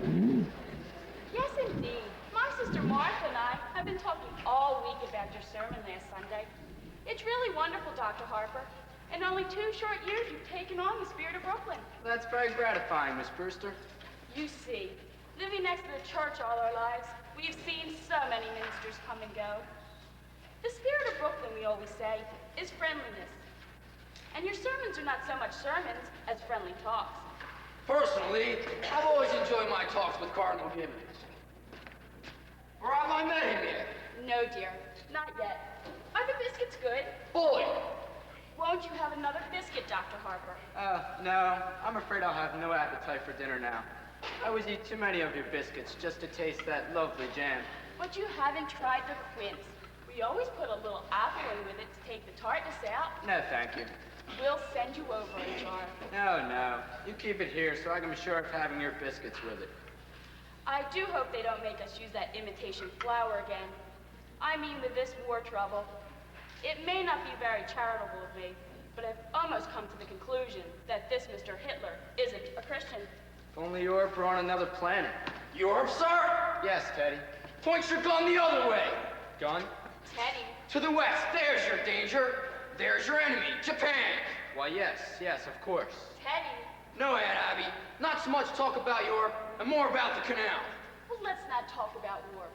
Yes, indeed. My sister Martha and I have been talking all week about your sermon last Sunday. It's really wonderful, Dr. Harper. In only 2 short years, you've taken on the spirit of Brooklyn. That's very gratifying, Miss Brewster. You see, living next to the church all our lives, we've seen so many ministers come and go. The spirit of Brooklyn, we always say, is friendliness. And your sermons are not so much sermons as friendly talks. Personally, I've always enjoyed my talks with Cardinal Gibbons. Or have I met him yet? No, dear, not yet. Are the biscuits good? Bully! Won't you have another biscuit, Dr. Harper? No, I'm afraid I'll have no appetite for dinner now. I always eat too many of your biscuits just to taste that lovely jam. But you haven't tried the quince. We always put a little apple in with it to take the tartness out. No, thank you. We'll send you over a jar. No. You keep it here so I can be sure of having your biscuits with it. I do hope they don't make us use that imitation flour again. I mean, with this war trouble, it may not be very charitable of me, but I've almost come to the conclusion that this Mr. Hitler isn't a Christian. If only Europe were on another planet. Europe, sir? Yes, Teddy. Point your gun the other way. Gun? Teddy. To the west, there's your danger. There's your enemy, Japan. Why, yes, of course. Teddy. No, Aunt Abby. Not so much talk about Europe and more about the canal. Well, let's not talk about war.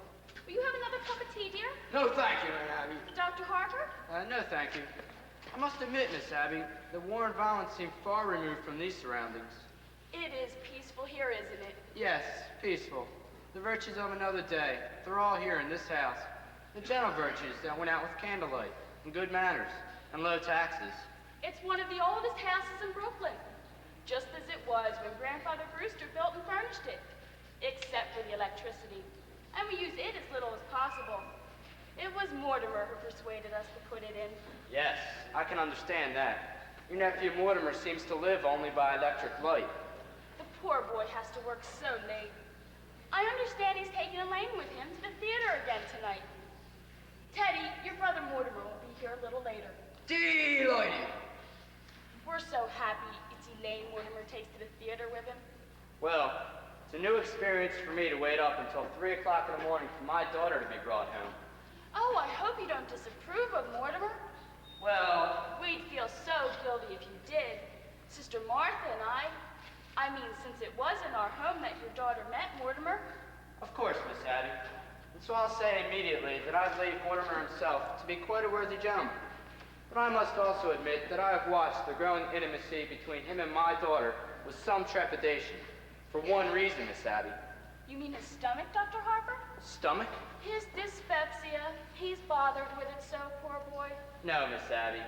Will you have another cup of tea, dear? No, thank you, Aunt Abby. Dr. Harper? No, thank you. I must admit, Miss Abby, the war and violence seem far removed from these surroundings. It is peaceful here, isn't it? Yes, peaceful. The virtues of another day, they're all here in this house. The gentle virtues that went out with candlelight, and good manners, and low taxes. It's one of the oldest houses in Brooklyn, just as it was when Grandfather Brewster built and furnished it, except for the electricity. And we use it as little as possible. It was Mortimer who persuaded us to put it in. Yes, I can understand that. Your nephew Mortimer seems to live only by electric light. The poor boy has to work so late. I understand he's taking Elaine with him to the theater again tonight. Teddy, your brother Mortimer will be here a little later. Delighted. We're so happy it's Elaine Mortimer takes to the theater with him. Well, it's a new experience for me to wait up until 3 o'clock in the morning for my daughter to be brought home. Oh, I hope you don't disapprove of Mortimer. Well, We'd feel so guilty if you did. Sister Martha and I mean, since it was in our home that your daughter met Mortimer. of course, Miss Abby. And so I'll say immediately that I believe Mortimer himself to be quite a worthy gentleman. But I must also admit that I have watched the growing intimacy between him and my daughter with some trepidation. For one reason, Miss Abby. You mean his stomach, Dr. Harper? Stomach? His dyspepsia. He's bothered with it so, poor boy. No, Miss Abby.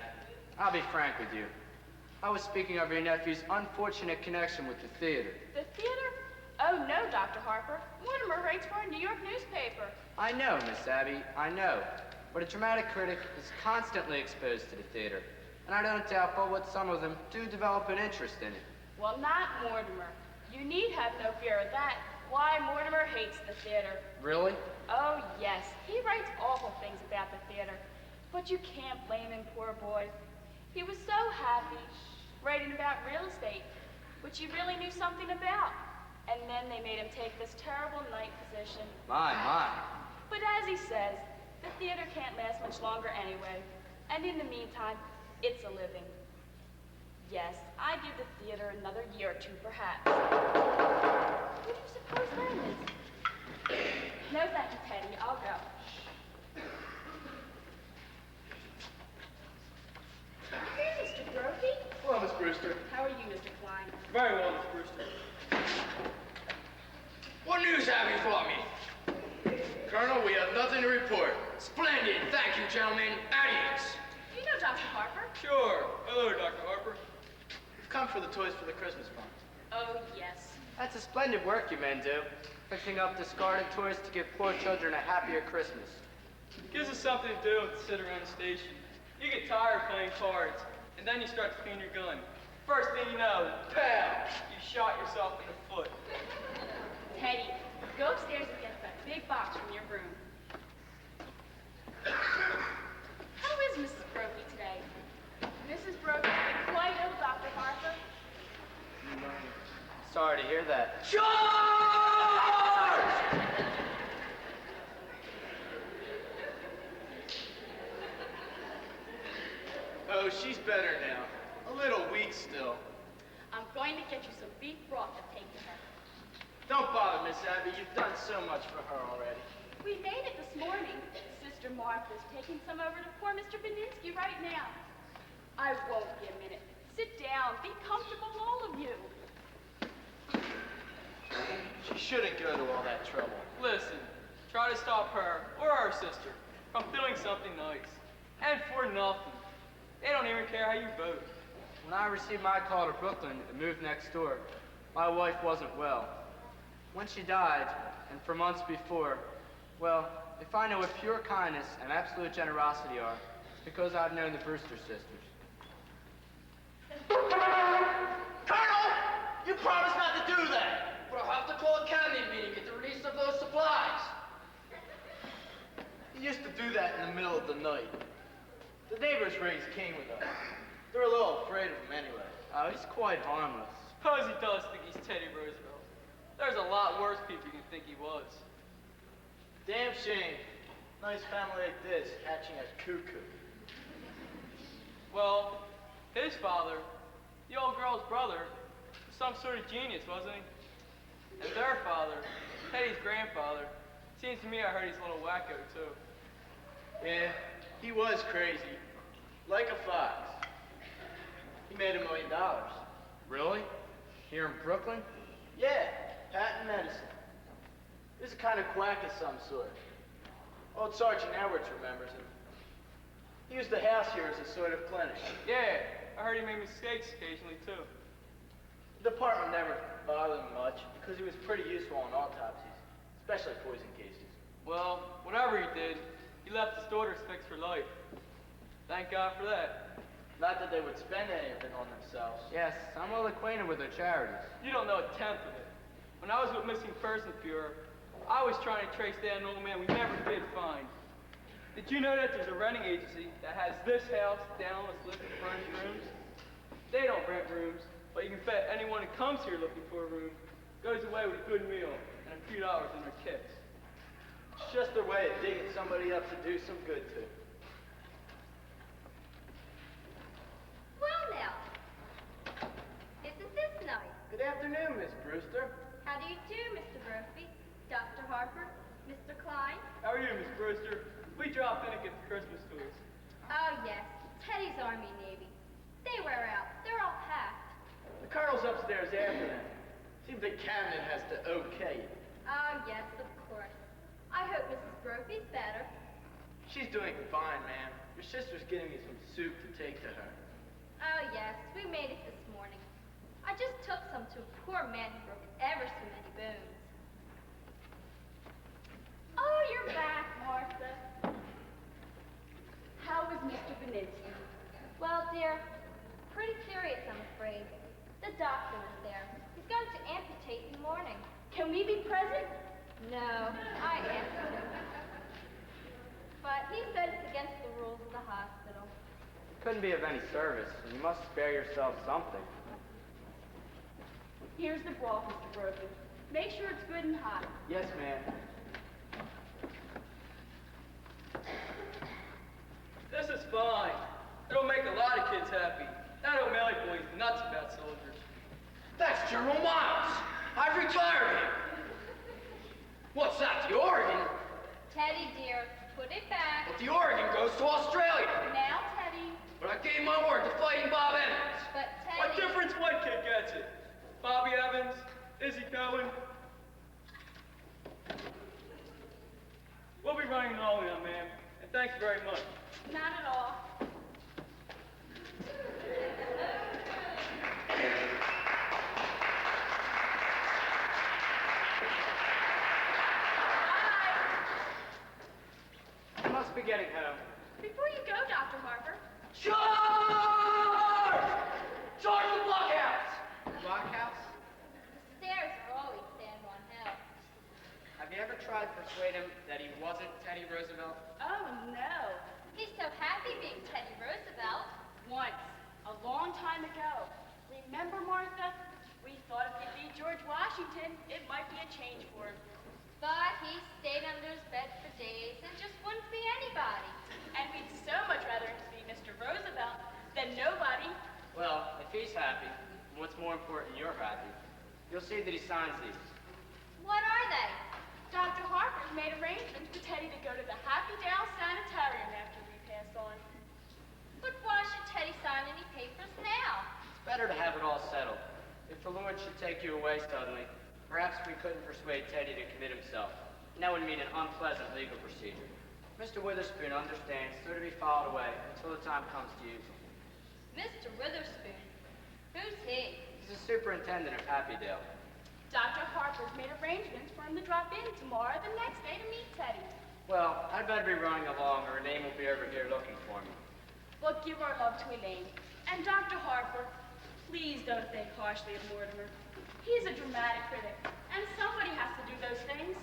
I'll be frank with you. I was speaking of your nephew's unfortunate connection with the theater. The theater? Oh, no, Dr. Harper. Mortimer writes for a New York newspaper. I know, Miss Abby, I know. But a dramatic critic is constantly exposed to the theater. And I don't doubt but what some of them do develop an interest in it. Well, not Mortimer. You need have no fear of that. Why, Mortimer hates the theater. Really? Oh, yes. He writes awful things about the theater. But you can't blame him, poor boy. He was so happy writing about real estate, which he really knew something about. And then they made him take this terrible night position. My. But as he says, the theater can't last much longer anyway. And in the meantime, it's a living. Yes, I give the theater another year or two, perhaps. What do you suppose that is? No, thank you, Teddy. I'll go. Here, Mr. Brophy. Hello, Miss Brewster. How are you, Mr. Klein? Very well, Miss Brewster. What news have you for me? Colonel, we have nothing to report. Splendid. Thank you, gentlemen. Adios. Do you know Dr. Harper? Sure. Hello, Dr. Harper. We've come for the toys for the Christmas fund. Oh, yes. That's a splendid work you men do. Fixing up discarded toys to give poor children a happier Christmas. It gives us something to do to sit around the station. You get tired playing cards, and then you start to clean your gun. First thing you know, pow! You shot yourself in the foot. Teddy, go upstairs and get that big box from your room. How is Mrs. Brophy today? Mrs. Brophy has been quite ill, Dr. Harper. Sorry to hear that. Charge! Oh, she's better now. A little weak still. I'm going to get you some beef broth to take to her. Don't bother, Miss Abby. You've done so much for her already. We made it this morning. Sister Martha's taking some over to poor Mr. Beninsky right now. I won't be a minute. Sit down. Be comfortable, all of you. She shouldn't go to all that trouble. Listen, try to stop her or our sister from doing something nice. And for nothing. They don't even care how you vote. When I received my call to Brooklyn and moved next door, my wife wasn't well. When she died, and for months before, well, if I know what pure kindness and absolute generosity are, it's because I've known the Brewster sisters. Colonel! You promised not to do that! But I'll have to call a cabinet meeting, get the release of those supplies. He used to do that in the middle of the night. The neighbors raised Cain with us. They're a little afraid of him anyway. Oh, he's quite harmless. Suppose he does think he's Teddy Roosevelt. There's a lot worse people you can think he was. Damn shame. Nice family like this, hatching a cuckoo. Well, his father, the old girl's brother, was some sort of genius, wasn't he? And their father, Teddy's grandfather, seems to me I heard he's a little wacko, too. Yeah, he was crazy. Like a fox. He made $1 million. Really? Here in Brooklyn? Yeah, patent medicine. He's a kind of quack of some sort. Old Sergeant Edwards remembers him. He used the house here as a sort of clinic. Yeah, I heard he made mistakes occasionally, too. The department never bothered him much because he was pretty useful on autopsies, especially poison cases. Well, whatever he did, he left his daughters fixed for life. Thank God for that. Not that they would spend any of it on themselves. Yes, I'm well acquainted with their charities. You don't know a tenth of it. When I was with Missing Persons Bureau, I was trying to trace down an old man we never did find. Did you know that there's a renting agency that has this house down on its list of furnished rooms? They don't rent rooms, but you can bet anyone who comes here looking for a room goes away with a good meal and a few dollars in their tips. It's just their way of digging somebody up to do some good to. Well now, isn't this nice? Good afternoon, Miss Brewster. How do you do, Mr. Brophy? Dr. Harper? Mr. Klein? How are you, Miss Brewster? We dropped in to get the Christmas toys. Oh yes, Teddy's Army Navy. They wear out. They're all packed. The colonel's upstairs after them. Seems the cabinet has to okay it. Oh yes, of course. I hope Mrs. Brophy's better. She's doing fine, ma'am. Your sister's getting me some soup to take to her. Oh yes, we made it this morning. I just took some to a poor man who broke ever so many bones. Oh, you're back, Martha. How was Mr. Beninsky? Well, dear, pretty serious, I'm afraid. The doctor was there. He's going to amputate in the morning. Can we be present? No, I asked him. But he said it's against the rules of the hospital. Couldn't be of any service, and you must spare yourself something. Here's the broth, Mr. Broken. Make sure it's good and hot. Yes, ma'am. This is fine. It'll make a lot of kids happy. That O'Malley boy's nuts about soldiers. That's General Miles. I've retired him. What's that, the Oregon? Teddy, dear, put it back. But the Oregon goes to Australia. Now, Teddy. But I gave my word to Fighting Bob Evans. But What Teddy... difference one kid gets it? Bobby Evans? Izzy Cohen? We'll be running all now, ma'am. And thanks very much. Not at all. I must be getting home. Before you go, Dr. Harper. Charge! Charge the blockhouse! Blockhouse? The stairs are always San Juan Hill. Have you ever tried to persuade him that he wasn't Teddy Roosevelt? Oh, no. He's so happy being Teddy Roosevelt. Once, a long time ago. Remember, Martha? We thought if he'd be George Washington, it might be a change for him. But he stayed under his bed for days and just wouldn't be anybody. And we'd so much rather him to be Mr. Roosevelt Then nobody. Well, if he's happy, and what's more important, you're happy, you'll see that he signs these. What are they? Dr. Harper's made arrangements for Teddy to go to the Happy Dale Sanitarium after we pass on. But why should Teddy sign any papers now? It's better to have it all settled. If the Lord should take you away suddenly, perhaps we couldn't persuade Teddy to commit himself, and that would mean an unpleasant legal procedure. Mr. Witherspoon understands they're to be filed away until the time comes to use them. Mr. Witherspoon. Who's he? He's the superintendent of Happydale. Dr. Harper's made arrangements for him to drop in tomorrow the next day to meet Teddy. Well, I'd better be running along, or Elaine will be over here looking for me. Well, give our love to Elaine. And Dr. Harper, please don't think harshly of Mortimer. He's a dramatic critic, and somebody has to do those things.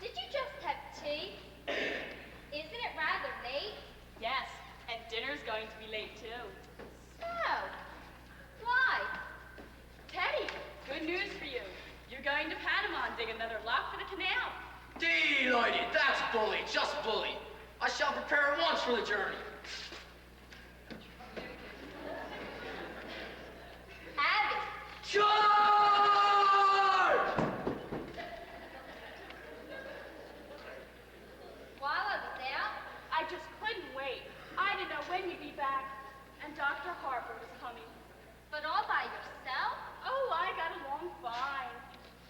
Did you just have tea? Isn't it rather late? Yes, and dinner's going to be late, too. So, why? Teddy, good news for you. You're going to Panama and dig another lock for the canal. Delighted. That's bully. Just bully. I shall prepare at once for the journey. Abby. Charge! While I was out, I just couldn't wait. I didn't know when you'd be back. And Dr. Harper was coming. but all by yourself? Oh, I got along fine.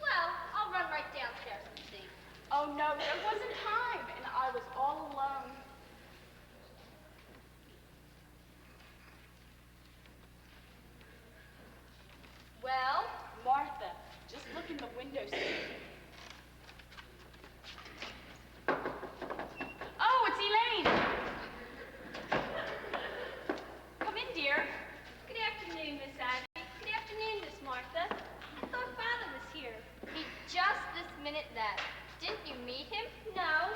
Well, I'll run right downstairs and see. Oh, no, there wasn't time, and I was all alone. Well, Martha, just look in the window seat. Oh, it's Elaine. Come in, dear. good afternoon, Miss Abby. Good afternoon, Miss Martha. I thought Father was here. He just this minute left. Didn't you meet him? No.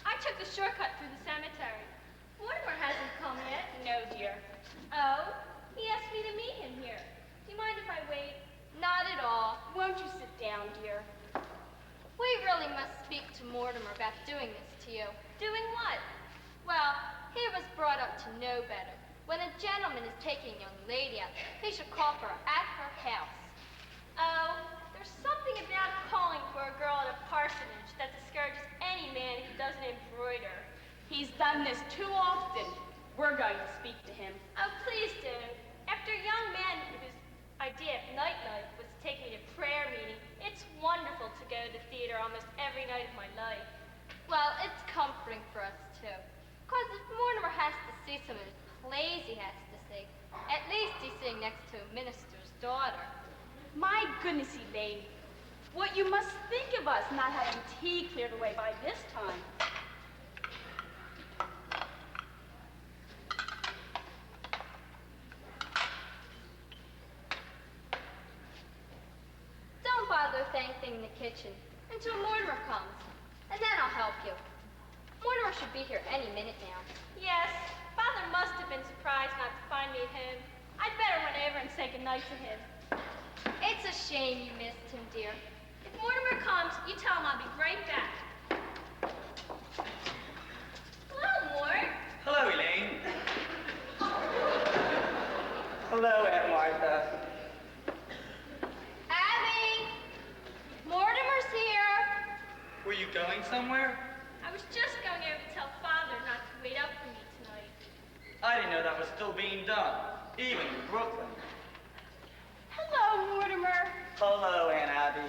I took the shortcut through the cemetery. Mortimer hasn't come yet. No, dear. Oh? He asked me to meet him here. Do you mind if I wait? Not at all. Won't you sit down, dear? We really must speak to Mortimer about doing this to you. Doing what? Well, he was brought up to know better. When a gentleman is taking a young lady out, he should call for her at her house. Oh, there's something about calling for a girl at a parsonage that discourages any man who doesn't embroider. He's done this too often. We're going to speak to him. Oh, please do. After a young man whose idea of nightlife was to take me to prayer meeting, it's wonderful to go to the theater almost every night of my life. Well, it's comforting for us, too. Because if Mortimer has to see some of the plays he has to see, at least he's sitting next to a minister's daughter. My goodness, Elaine. What you must think of us not having tea cleared away by this time. Don't bother with anything in the kitchen until Mortimer comes, and then I'll help you. Mortimer should be here any minute now. Yes, Father must have been surprised not to find me at home. I'd better run over and say goodnight to him. It's a shame you missed him, dear. If Mortimer comes, you tell him I'll be right back. Hello, Mort. Hello, Elaine. Hello, Aunt Martha. Abby! Mortimer's here. Were you going somewhere? I was just going over to tell Father not to wait up for me tonight. I didn't know that was still being done, even in Brooklyn. Hello, Mortimer. Hello, Aunt Abby.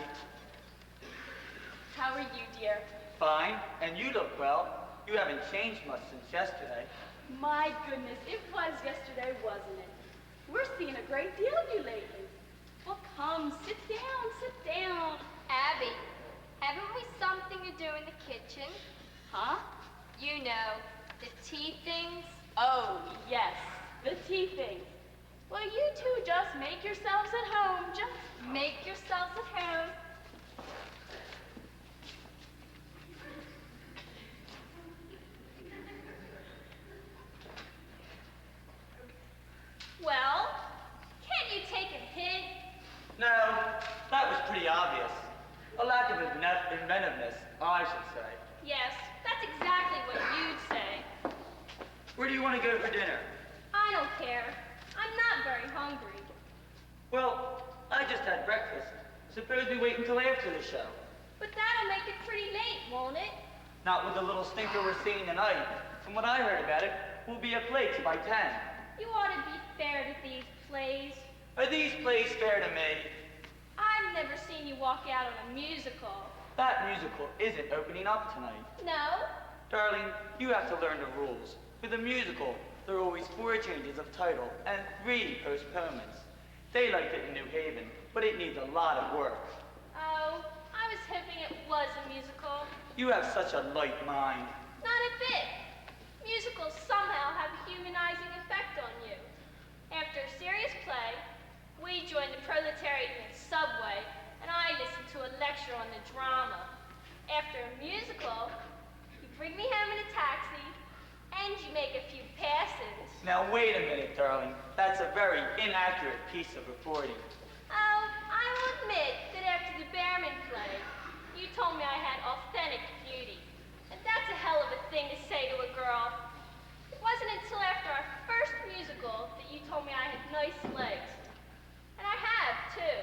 How are you, dear? Fine, and you look well. You haven't changed much since yesterday. My goodness, it was yesterday, wasn't it? We're seeing a great deal of you lately. Well, come, sit down, sit down. Abby, haven't we something to do in the kitchen? Huh? You know, the tea things. Oh, yes, the tea things. Well, you two just make yourselves at home. Just Make yourselves at home. Well, can't you take a hint? No, that was Where do you want to go for dinner? I don't care. I'm not very hungry. Well, I just had breakfast. Suppose we wait until after the show. But that'll make it pretty late, won't it? Not with the little stinker we're seeing tonight. From what I heard about it, we'll be at plates by 10. You ought to be fair to these plays. Are these plays fair to me? I've never seen you walk out on a musical. That musical isn't opening up tonight. No? Darling, you have to learn the rules. For the musical, there are always 4 changes of title and 3 postponements. They liked it in New Haven, but it needs a lot of work. Oh, I was hoping it was a musical. You have such a light mind. Not a bit. Musicals somehow have a humanizing effect on you. After a serious play, we join the proletariat in the subway, and I listen to a lecture on the drama. After a musical, you bring me home in a taxi, and you make a few passes. Now wait a minute, darling. That's a very inaccurate piece of reporting. Oh, I will admit that after the Behrman play, you told me I had authentic beauty. And that's a hell of a thing to say to a girl. It wasn't until after our first musical that you told me I had nice legs. And I have, too.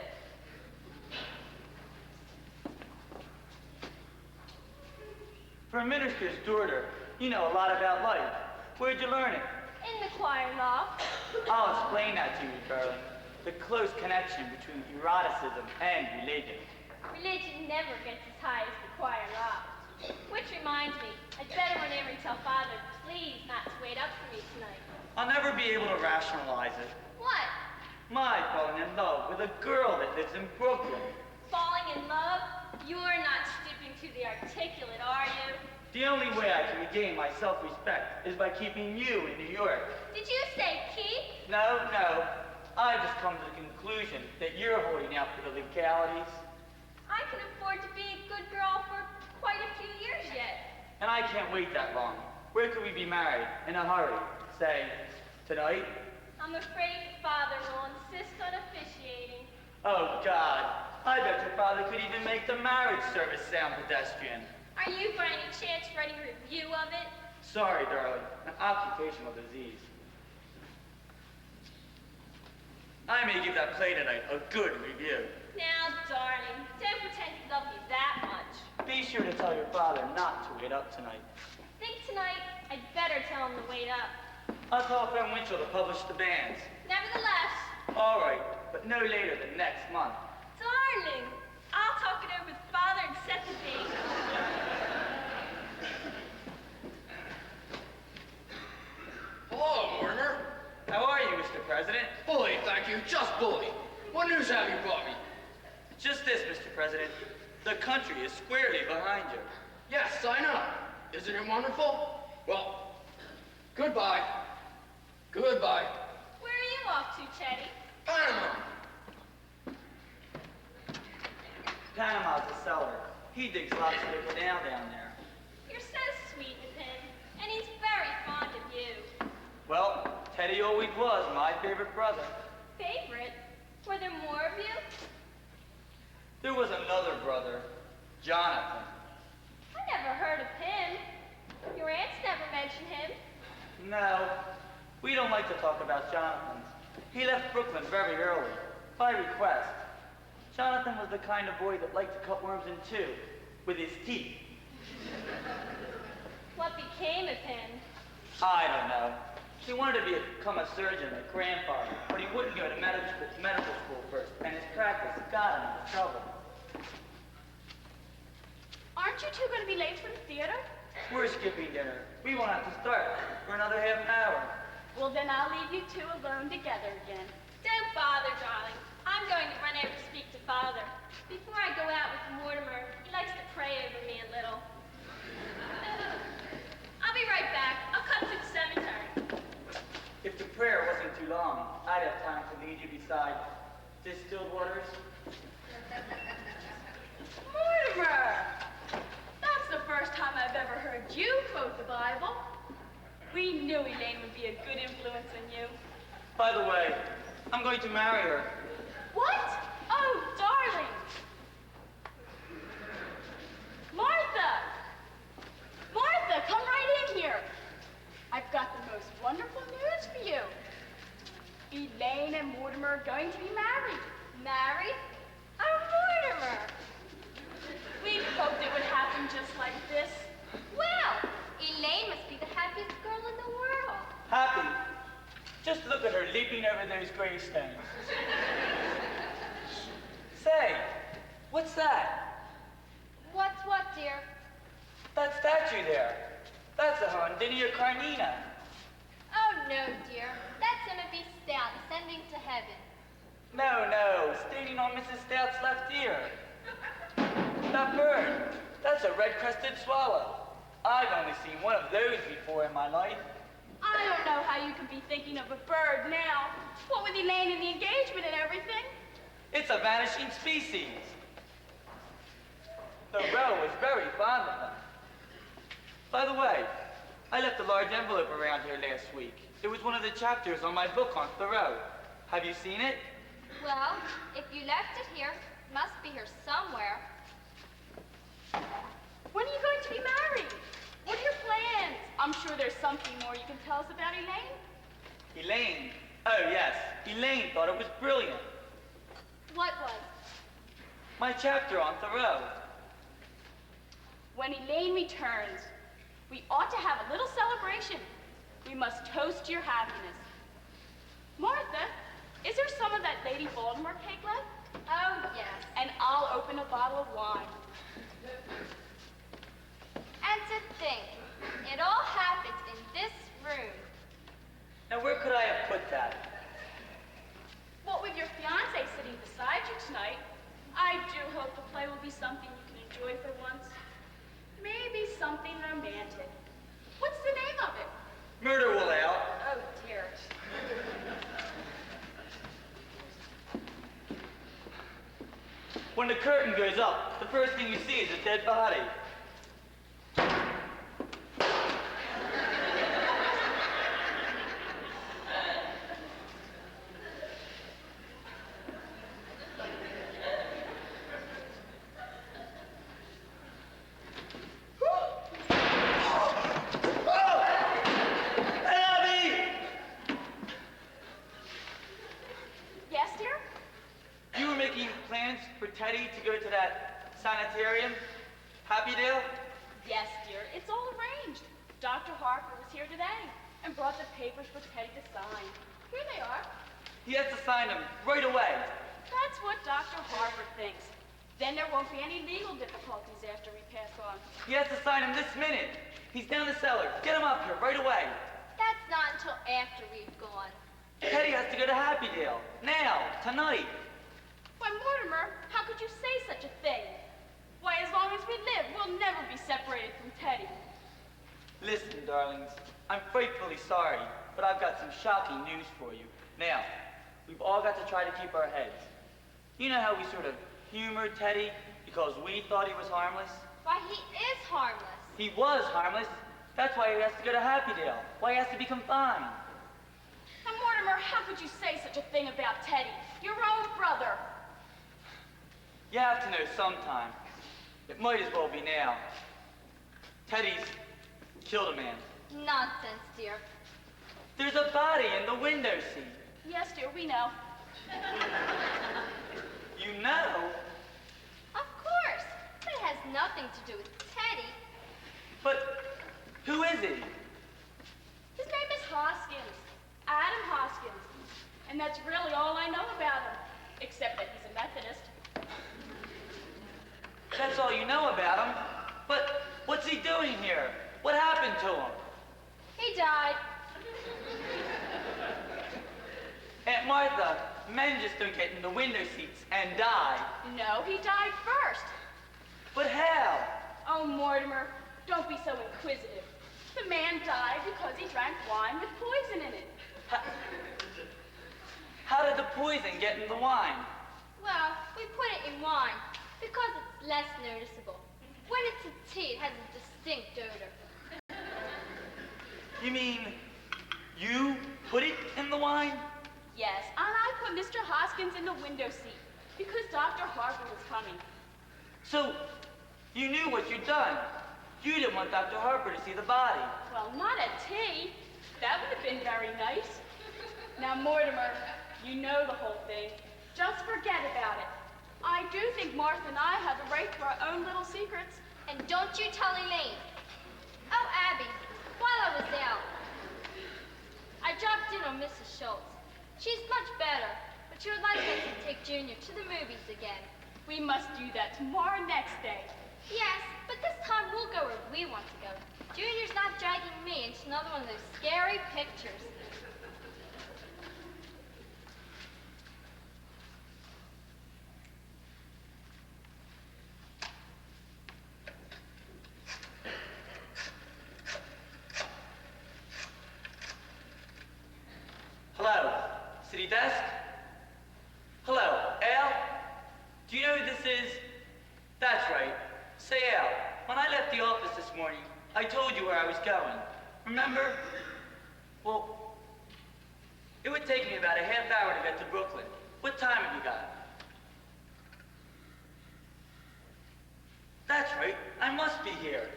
For a minister's daughter, you know a lot about life. Where'd you learn it? In the choir loft. I'll explain that to you, darling. The close connection between eroticism and religion. Religion never gets as high as the choir loft. Which reminds me, I'd better run over and tell Father, please, not to wait up for me tonight. I'll never be able to rationalize it. What? My falling in love with a girl that lives in Brooklyn. Falling in love? You're not stooping to the articulate, are you? The only way I can regain my self-respect is by keeping you in New York. Did you say keep? No. I've just come to the conclusion that you're holding out for the legalities. I can afford to be a good girl for quite a few years yet. And I can't wait that long. Where could we be married? In a hurry? Say, tonight? I'm afraid Father will insist on officiating. Oh, God. I bet your father could even make the marriage service sound pedestrian. Are you by any chance writing a review of it? Sorry, darling. An occupational disease. I may give that play tonight a good review. Now, darling, don't pretend to love me that much. Be sure to tell your father not to wait up tonight. Think tonight I'd better tell him to wait up. I'll call friend Winchell to publish the bands. Nevertheless, All right, but no later than next month. darling, I'll talk it over with Father and set the date. Hello, Mortimer. How are you, Mr. President? Bully, thank you. Just bully. What news have you brought me? Just this, Mr. President. The country is squarely behind you. Yes, I know. Isn't it wonderful? Well, goodbye. Goodbye. Where are you off to, Teddy? Panama. Panama's a cellar. He digs lobster canal down there. You're so sweet with him, and he's very fond of you. Well, Teddy always was my favorite brother. Favorite? Were there more of you? There was another brother, Jonathan. I never heard of him. Your aunts never mentioned him. No, we don't like to talk about Jonathan. He left Brooklyn very early, by request. Jonathan was the kind of boy that liked to cut worms in two, with his teeth. What became of him? I don't know. He wanted to become a surgeon like grandfather, but he wouldn't go to medical school first, and his practice got him into trouble. Aren't you two going to be late for the theater? We're skipping dinner. We won't have to start for another half an hour. Well, then I'll leave you two alone together again. Don't bother, darling. I'm going to run over to speak to Father. Before I go out with Mortimer, he likes to pray over me a little. I'll be right back. I'll cut through the cemetery. If the prayer wasn't too long, I'd have time to lead you beside distilled waters. Mortimer! That's the first time I've ever heard you quote the Bible. We knew Elaine would be a good influence on you. By the way, I'm going to marry her. What? Oh, darling! Martha! Martha, come right in here. I've got the most Elaine and Mortimer are going to be married. Married? Oh, Mortimer! We hoped it would happen just like this. Well, Elaine must be the happiest girl in the world. Happy. Just look at her leaping over those gravestones. Say, what's that? What's what, dear? That statue there. That's a Hondinia Carnina. Oh, no, dear. That's Timothy Stout ascending to heaven. No, standing on Mrs. Stout's left ear. That bird, that's a red-crested swallow. I've only seen one of those before in my life. I don't know how you could be thinking of a bird now. What with Elaine and the engagement and everything. It's a vanishing species. Thoreau was very fond of them. By the way, I left a large envelope around here last week. It was one of the chapters on my book on Thoreau. Have you seen it? Well, if you left it here, it must be here somewhere. When are you going to be married? What are your plans? I'm sure there's something more you can tell us about Elaine. Elaine? Oh, yes. Elaine thought it was brilliant. What was? My chapter on Thoreau. When Elaine returns, we ought to have a little celebration. We must toast your happiness. Martha, is there some of that Lady Baltimore cake left? Oh, yes. And I'll open a bottle of wine. And to think, it all happened in this room. Now, where could I have put that? What with your fiancé sitting beside you tonight, I do hope the play will be something you can enjoy for once. Maybe something romantic. What's the name of it? Murder will out. Oh, dear. When the curtain goes up, the first thing you see is a dead body. Yes, dear? You were making plans for Teddy to go to that sanitarium? Happydale? Yes, dear. It's all arranged. Dr. Harper was here today and brought the papers for Teddy to sign. Here they are. He has to sign them right away. That's what Dr. Harper thinks. Then there won't be any legal difficulties after we pass on. He has to sign them this minute. He's down the cellar. Get him up here right away. That's not until after we've gone. Teddy has to go to Happydale. Now, tonight. Why, Mortimer, how could you say such a thing? Why, as long as we live, we'll never be separated from Teddy. Listen, darlings, I'm frightfully sorry, but I've got some shocking news for you. Now, we've all got to try to keep our heads. You know how we sort of humored Teddy because we thought he was harmless? Why, he is harmless. He was harmless. That's why he has to go to Happydale. Why he has to be confined. Now, Mortimer, how could you say such a thing about Teddy, your own brother? You have to know sometime. It might as well be now. Teddy's killed a man. Nonsense, dear. There's a body in the window seat. Yes, dear, we know. You know? Of course. But it has nothing to do with Teddy. But who is he? His name is Hoskins, Adam Hoskins. And that's really all I know about him, except that he's a Methodist. That's all you know about him. But what's he doing here? What happened to him? He died. Aunt Martha, men just don't get in the window seats and die. No, he died first. But how? Oh, Mortimer, don't be so inquisitive. The man died because he drank wine with poison in it. How did the poison get in the wine? Well, we put it in wine because it's less noticeable. When it's in tea, it has a distinct odor. You mean you put it in the wine? Yes, and I put Mr. Hoskins in the window seat because Dr. Harper was coming. So you knew what you'd done. You didn't want Dr. Harper to see the body. Well, not at tea. That would have been very nice. Now, Mortimer, you know the whole thing. Just forget about it. I do think Martha and I have the right to our own little secrets. And don't you tell Elaine. Oh, Abby, while I was out, I dropped in on Mrs. Schultz. She's much better, but she would like us to take Junior to the movies again. We must do that tomorrow next day. Yes, but this time we'll go where we want to go. Junior's not dragging me into another one of those scary pictures. Hello, city desk? Hello, Al? Do you know who this is? That's right. Say, Al, when I left the office this morning, I told you where I was going. Remember? Well, it would take me about a half hour to get to Brooklyn. What time have you got? That's right. I must be here.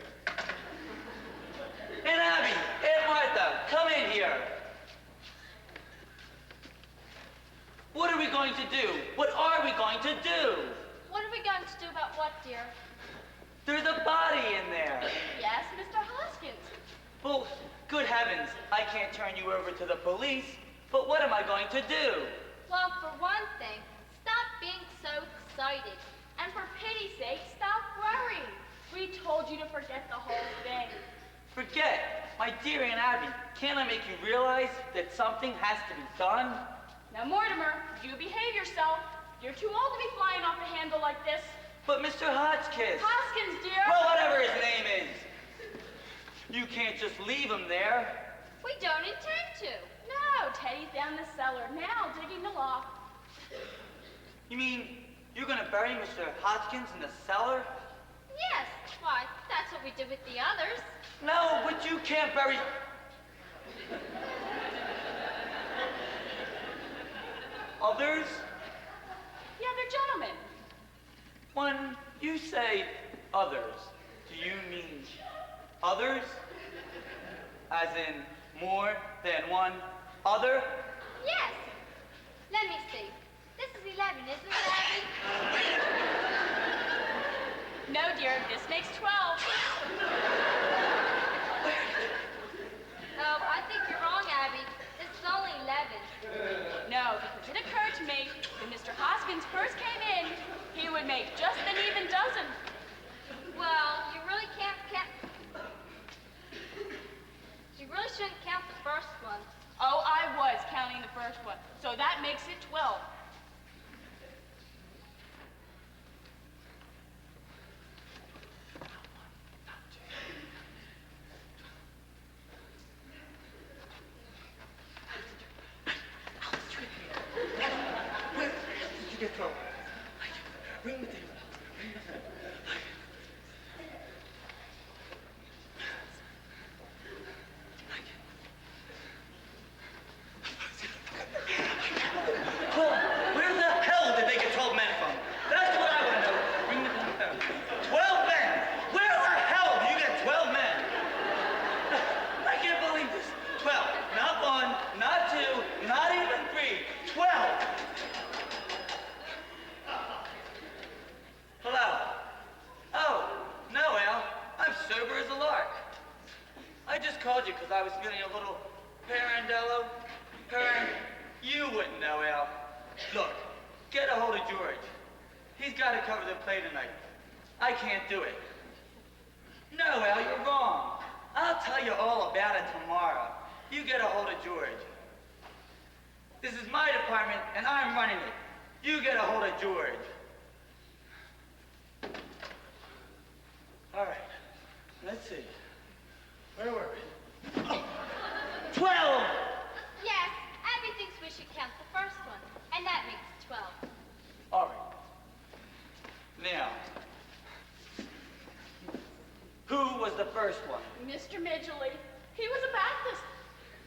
Aunt Abby, Aunt Martha, come in here. What are we going to do? What are we going to do? What are we going to do about what, dear? There's a body in there. Yes, Mr. Hoskins. Well, good heavens, I can't turn you over to the police, but what am I going to do? Well, for one thing, stop being so excited. And for pity's sake, stop worrying. We told you to forget the whole thing. Forget. My dear Aunt Abby, can't I make you realize that something has to be done? Now, Mortimer, you behave yourself. You're too old to be flying off the handle like this. But Mr. Hotchkiss. Hoskins, dear. Well, whatever his name is. You can't just leave him there. We don't intend to. No, Teddy's down the cellar, now digging the loft. You mean you're gonna bury Mr. Hotchkiss in the cellar? Yes, why, that's what we did with the others. No, but you can't bury... Others? The other gentleman. When you say others, do you mean others? As in more than one other? Yes. Let me see. This is 11, isn't it, Abby? No, dear, this makes 12. Oh, I think you're wrong, Abby. This is only 11. No, because it occurred to me when Mr. Hoskins first came in, he would make just an even dozen. Well, you really can't count. You really shouldn't count the first one. Oh, I was counting the first one, so that makes it 12. Bring the table. Well, where the hell did they get 12 men from? That's what I want to know. Bring the 12 men! Where the hell do you get 12 men? I can't believe this. 12. Not one, not two, not even 3. 12. Hello. Oh, no, Al. I'm sober as a lark. I just called you because I was feeling a little parandello. You wouldn't know, Al. Look, get a hold of George. He's got to cover the play tonight. I can't do it. No, Al, you're wrong. I'll tell you all about it tomorrow. You get a hold of George. This is my department, and I'm running it. You get a hold of George. All right, let's see. Where were we? 12! Yes, Abby thinks we should count the first one, and that makes 12. All right. Now, who was the first one? Mr. Midgley, he was a Baptist.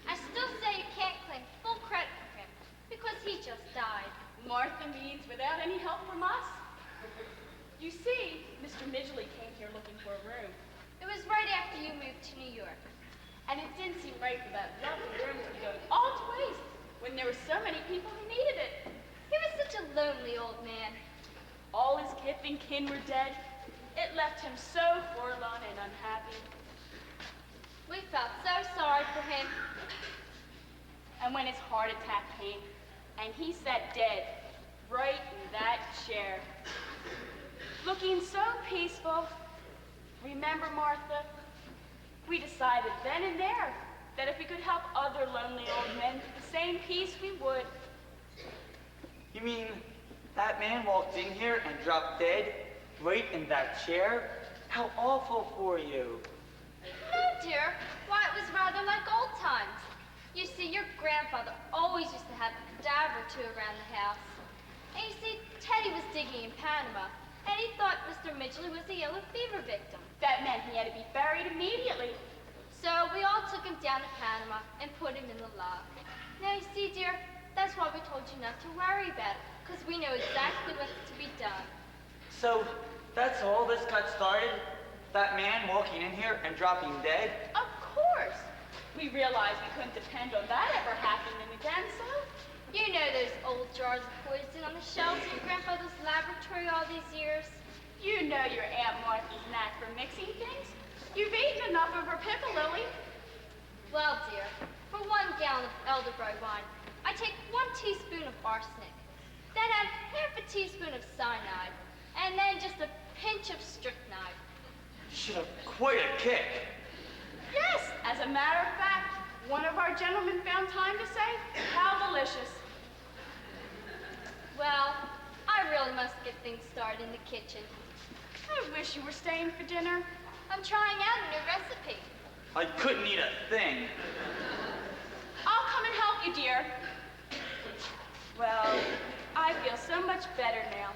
I still say you can't claim full credit for him, because he just died. Martha means without any help from us. You see, Mr. Midgley came here looking for a room, It was right after you moved to New York. and it didn't seem right for that lovely room to be going all to waste. when there were so many people who needed it. He was such a lonely old man. All his kith and kin were dead. It left him so forlorn and unhappy. We felt so sorry for him. And when his heart attack came, and he sat dead, right in that chair, looking so peaceful, remember, Martha, we decided then and there that if we could help other lonely old men to the same peace, we would. You mean that man walked in here and dropped dead right in that chair? How awful for you. No, dear. Why, it was rather like old times. You see, your grandfather always used to have a dab or two around the house. And you see, Teddy was digging in Panama, and he thought Mr. Midgley was a yellow fever victim. That meant he had to be buried immediately. So we all took him down to Panama and put him in the log. Now, you see, dear, that's why we told you not to worry about it, because we know exactly what's to be done. So that's all this got started? That man walking in here and dropping dead? Of course. We realized we couldn't depend on that ever happening again, so... You know those old jars of poison on the shelves in Grandfather's laboratory all these years? You know your Aunt Martha's knack for mixing things. You've eaten enough of her pickle, Lily. Well, dear, for 1 gallon of elderberry wine, I take 1 teaspoon of arsenic, then add half a teaspoon of cyanide, and then just a pinch of strychnine. You should have quite a kick. Yes, as a matter of fact, one of our gentlemen found time to say, how delicious. Well, I really must get things started in the kitchen. I wish you were staying for dinner. I'm trying out a new recipe. I couldn't eat a thing. I'll come and help you, dear. Well, I feel so much better now.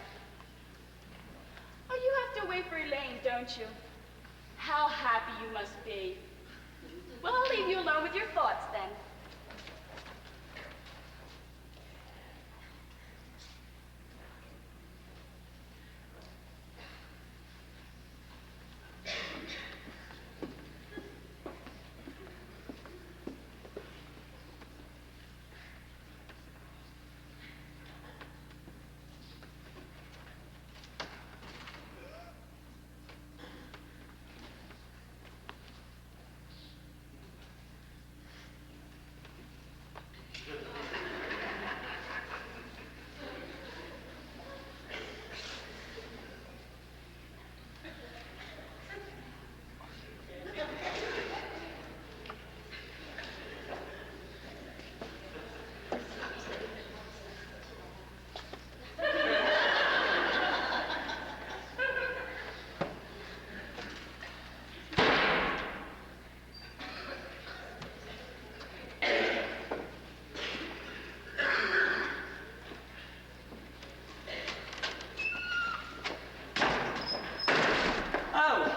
Oh, you have to wait for Elaine, don't you? How happy you must be. Well, I'll leave you alone with your thoughts then.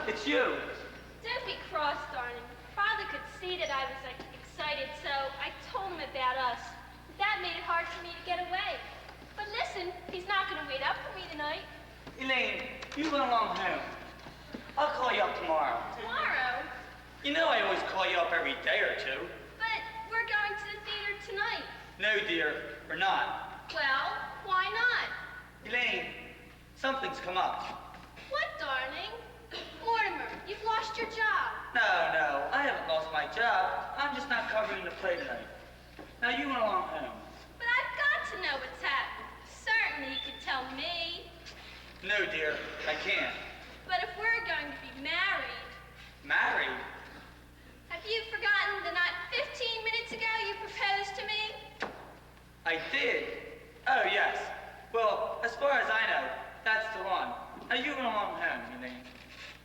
It's you. Don't be cross, darling. Father could see that I was excited, so I told him about us. That made it hard for me to get away. But listen, he's not going to wait up for me tonight. Elaine, you run along home. I'll call you up tomorrow. Tomorrow? You know I always call you up every day or two. But we're going to the theater tonight. No, dear, we're not. Well, why not? Elaine, something's come up. What, darling? Mortimer, you've lost your job. No, I haven't lost my job. I'm just not covering the play tonight. Now you run along home. But I've got to know what's happened. Certainly you could tell me. No, dear, I can't. But if we're going to be married... Married? Have you forgotten the night 15 minutes ago you proposed to me? I did? Oh, yes. Well, as far as I know, that's the one. Now you run along home, Elaine.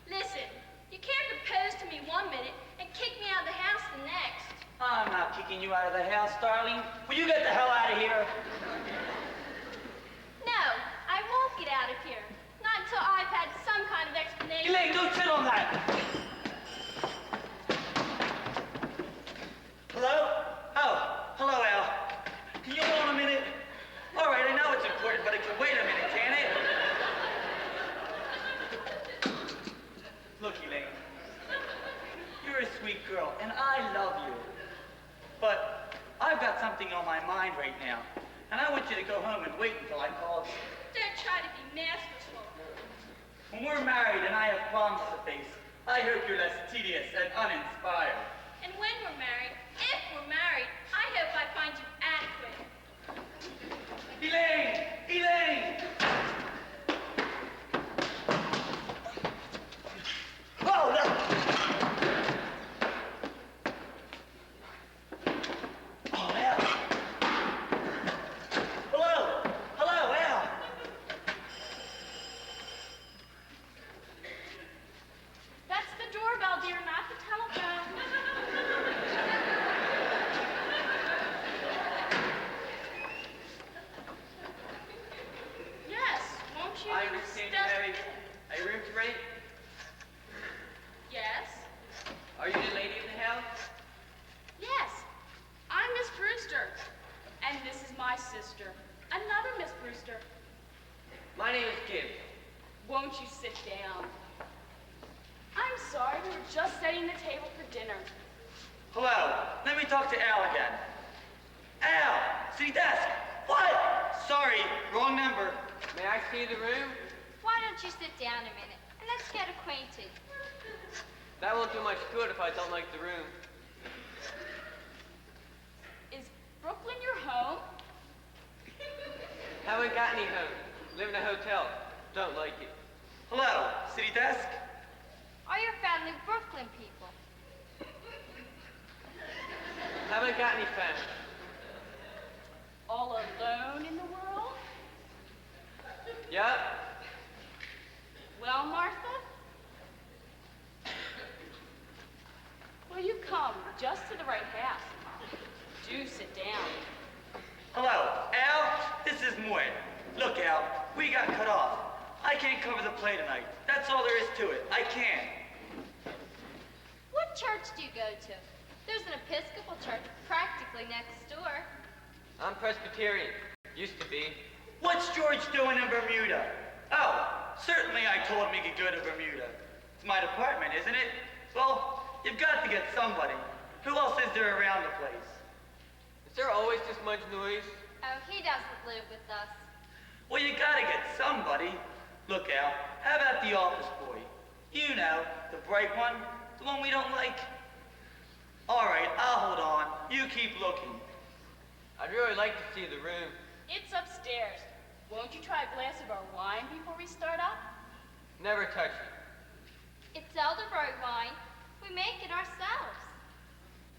Listen, you can't propose to me 1 minute and kick me out of the house the next. I'm not kicking you out of the house, darling. Will you get the hell out of here? No, I won't get out of here. Not until I've had some kind of explanation. Elaine, don't sit on that! Hello? Oh, hello, Al. Can you hold on a minute? All right, I know it's important, but it can wait a minute, can't it? Look, Elaine, you're a sweet girl, and I love you. But I've got something on my my mind right now. And I want you to go home and wait until I call you. Don't try to be masterful. When we're married and I have problems to face, I hope you're less tedious and uninspired. And when we're married, if we're married, I hope I find you adequate. Elaine! Elaine! Oh, no! Oh, Al! Hello! Hello, Al! That's the doorbell, dear, not the telephone. Yes, won't you I understand you step have in? a room to rent. Yes, Are you the lady of the house? yes. I'm Miss Brewster. And this is my sister, another Miss Brewster. My name is Kim. Won't you sit down? I'm sorry, we were just setting the table for dinner. Hello. Let me talk to Al again. Al! City desk! What? Sorry, wrong number. May I see the room? Why don't you sit down a minute and let's get acquainted? That won't do much good if I don't like the room. Is Brooklyn your home? Haven't got any home. Live in a hotel. Don't like it. Hello, city desk? Are your family Brooklyn people? Haven't got any family. All alone in the world? Yup. Well, Martha? Well, you've come just to the right house. Do sit down. Hello, Al? This is Moy. Look, Al, we got cut off. I can't cover the play tonight. That's all there is to it. I can't. What church do you go to? There's an Episcopal church practically next door. I'm Presbyterian. Used to be. What's George doing in Bermuda? Oh, certainly I told him he could go to Bermuda. It's my department, isn't it? Well, you've got to get somebody. Who else is there around the place? Is there always this much noise? Oh, he doesn't live with us. Well, you gotta get somebody. Look, Al, how about the office boy? You know, the bright one, the one we don't like. All right, I'll hold on. You keep looking. I'd really like to see the room. It's upstairs. Won't you try a glass of our wine before we start up? Never touch it. It's elderberry wine. We make it ourselves.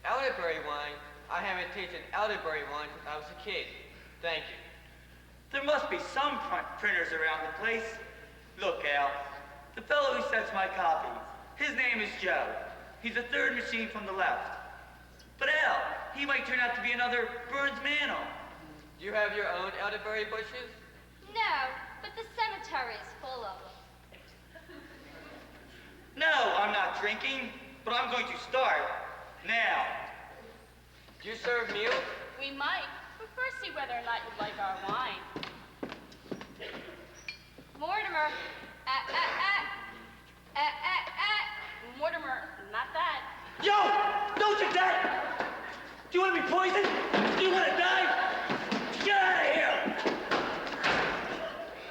Elderberry wine? I haven't tasted elderberry wine since I was a kid. Thank you. There must be some printers around the place. Look, Al, the fellow who sets my copies, his name is Joe. He's the third machine from the left. But Al, he might turn out to be another Burns Mantle. Do you have your own elderberry bushes? No, but the cemetery is full of them. No, I'm not drinking, but I'm going to start now. Do you serve meals? We might, but first see whether or not you like our wine. Mortimer, Mortimer, not that. Yo! Don't do that! Do you want to be poisoned? Do you want to die? Get out of here!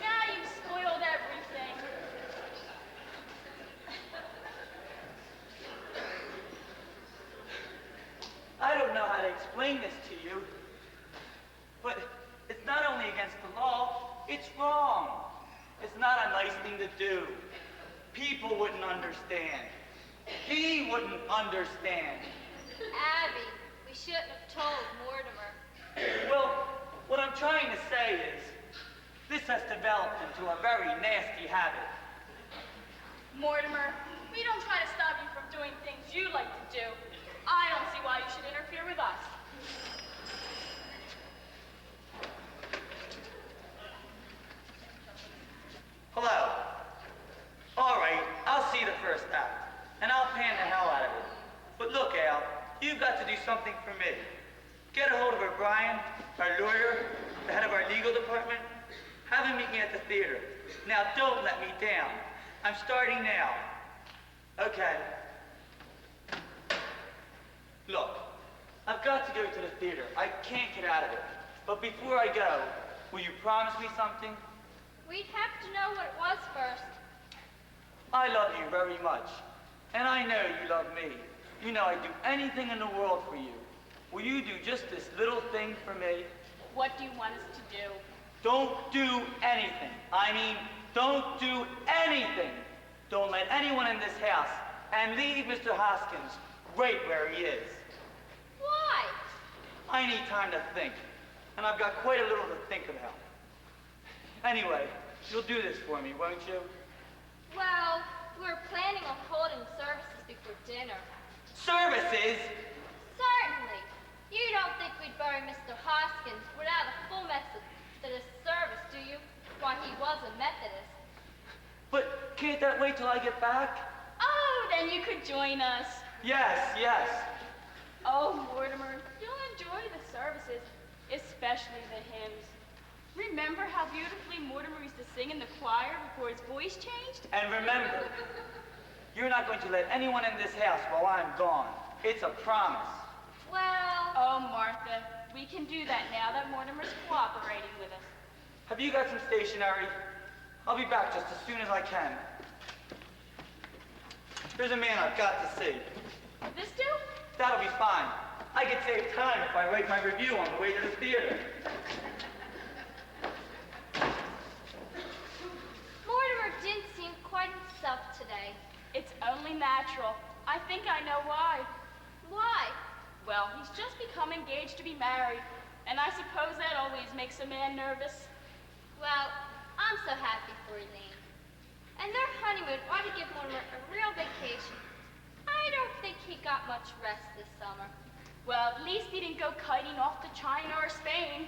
Now you've spoiled everything. I don't know how to explain this to you, but it's not only against the law, it's wrong. It's not a nice thing to do. People wouldn't understand. He wouldn't understand. Abby, we shouldn't have told Mortimer. Well, what I'm trying to say is, this has developed into a very nasty habit. Mortimer, we don't try to stop you from doing things you like to do. I don't see why you should interfere with us. Hello. All right, I'll see the first act, and I'll pan the hell out of it. But look, Al, you've got to do something for me. Get a hold of O'Brien, our lawyer, the head of our legal department. Have him meet me at the theater. Now, don't let me down. I'm starting now. Okay. Look, I've got to go to the theater. I can't get out of it. But before I go, will you promise me something? We'd have to know what it was first. I love you very much. And I know you love me. You know I'd do anything in the world for you. Will you do just this little thing for me? What do you want us to do? Don't do anything. I mean, don't do anything. Don't let anyone in this house, and leave Mr. Hoskins right where he is. Why? I need time to think, and I've got quite a little to think about. Anyway, you'll do this for me, won't you? Well, we're planning on holding services before dinner. Services? Certainly. You don't think we'd bury Mr. Hoskins without a full Methodist service, do you? Why, he was a Methodist. But can't that wait till I get back? Oh, then you could join us. Yes, yes. Oh, Mortimer, you'll enjoy the services, especially the hymns. Remember how beautifully Mortimer used to sing in the choir before his voice changed? And remember, you're not going to let anyone in this house while I'm gone. It's a promise. Well... Oh, Martha, we can do that now that Mortimer's cooperating with us. Have you got some stationery? I'll be back just as soon as I can. There's a man I've got to see. This do? That'll be fine. I could save time if I write my review on the way to the theater. Mortimer didn't seem quite himself today. It's only natural. I think I know why. Why? Well, he's just become engaged to be married, and I suppose that always makes a man nervous. Well, I'm so happy for Elaine. And their honeymoon ought to give Mortimer a real vacation. I don't think he got much rest this summer. Well, at least he didn't go kiting off to China or Spain.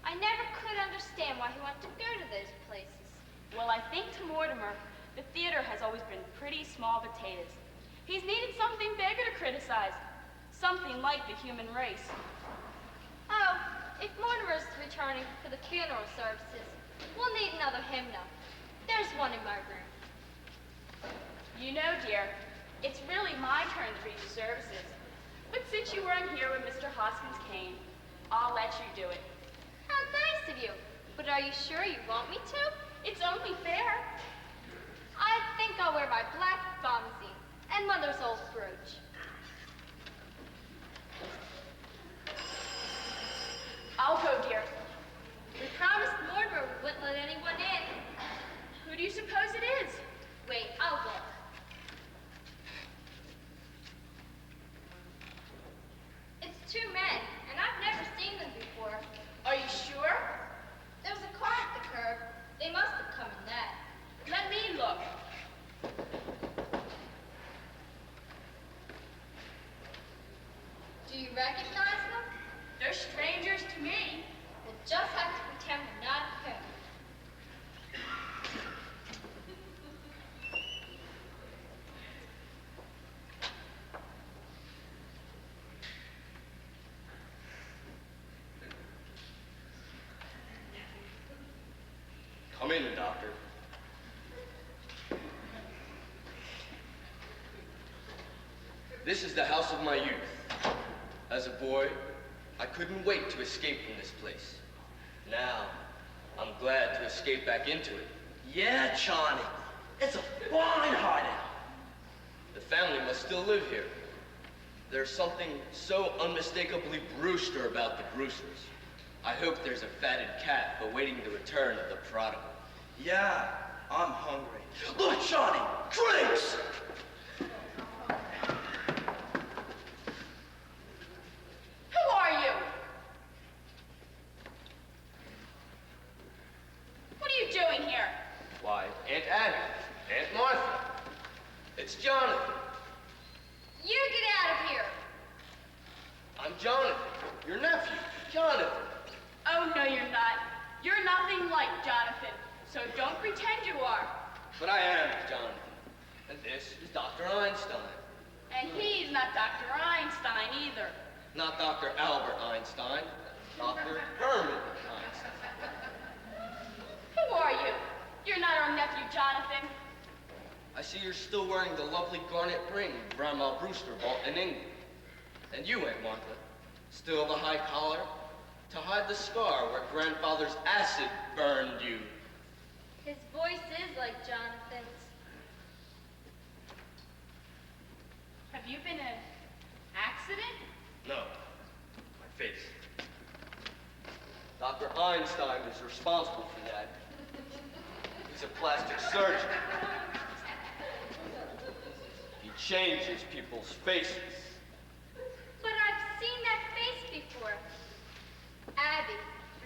I never could understand why he wanted to go to those places. Well, I think to Mortimer, the theater has always been pretty small potatoes. He's needed something bigger to criticize. Something like the human race. Oh, if Mortimer's returning for the funeral services, we'll need another hymnal. There's one in my room. You know, dear, it's really my turn to read the services. But since you weren't here when Mr. Hoskins came, I'll let you do it. How nice of you. But are you sure you want me to? It's only fair. I think I'll wear my black bombazine and Mother's old brooch. I'll go, dear. We promised Mortimer we wouldn't let anyone in. Who do you suppose it is? Wait, I'll look. It's two men, and I've never seen them before. Are you sure? There was a car at the curb. They must have come in that. Let me look. Do you recognize them? They're strangers to me. We'll just have to pretend we're not at home. Come in, Doctor. This is the house of my youth. As a boy, I couldn't wait to escape from this place. Now, I'm glad to escape back into it. Yeah, Johnny. It's a fine hideout. The family must still live here. There's something so unmistakably Brewster about the Brewsters. I hope there's a fatted cat awaiting the return of the prodigal. Yeah, I'm hungry. Look, Johnny, drinks! Who are you? What are you doing here? Why, Aunt Annie, Aunt Martha. It's Jonathan. You get out of here. I'm Jonathan, your nephew, Jonathan. Oh, no, you're not. You're nothing like Jonathan, so don't pretend you are. But I am Jonathan. And this is Dr. Einstein. And he's not Dr. Einstein either. Not Dr. Albert Einstein, Dr. Herman Einstein. Who are you? You're not our nephew, Jonathan. I see you're still wearing the lovely garnet ring Grandma Brewster bought in England. And you, Aunt Martha, Still the high collar? To hide the scar where grandfather's acid burned you. His voice is like Jonathan's. Have you been in an accident? No, my face. Dr. Einstein is responsible for that. He's a plastic surgeon. He changes people's faces. But I've seen that face before. Abby,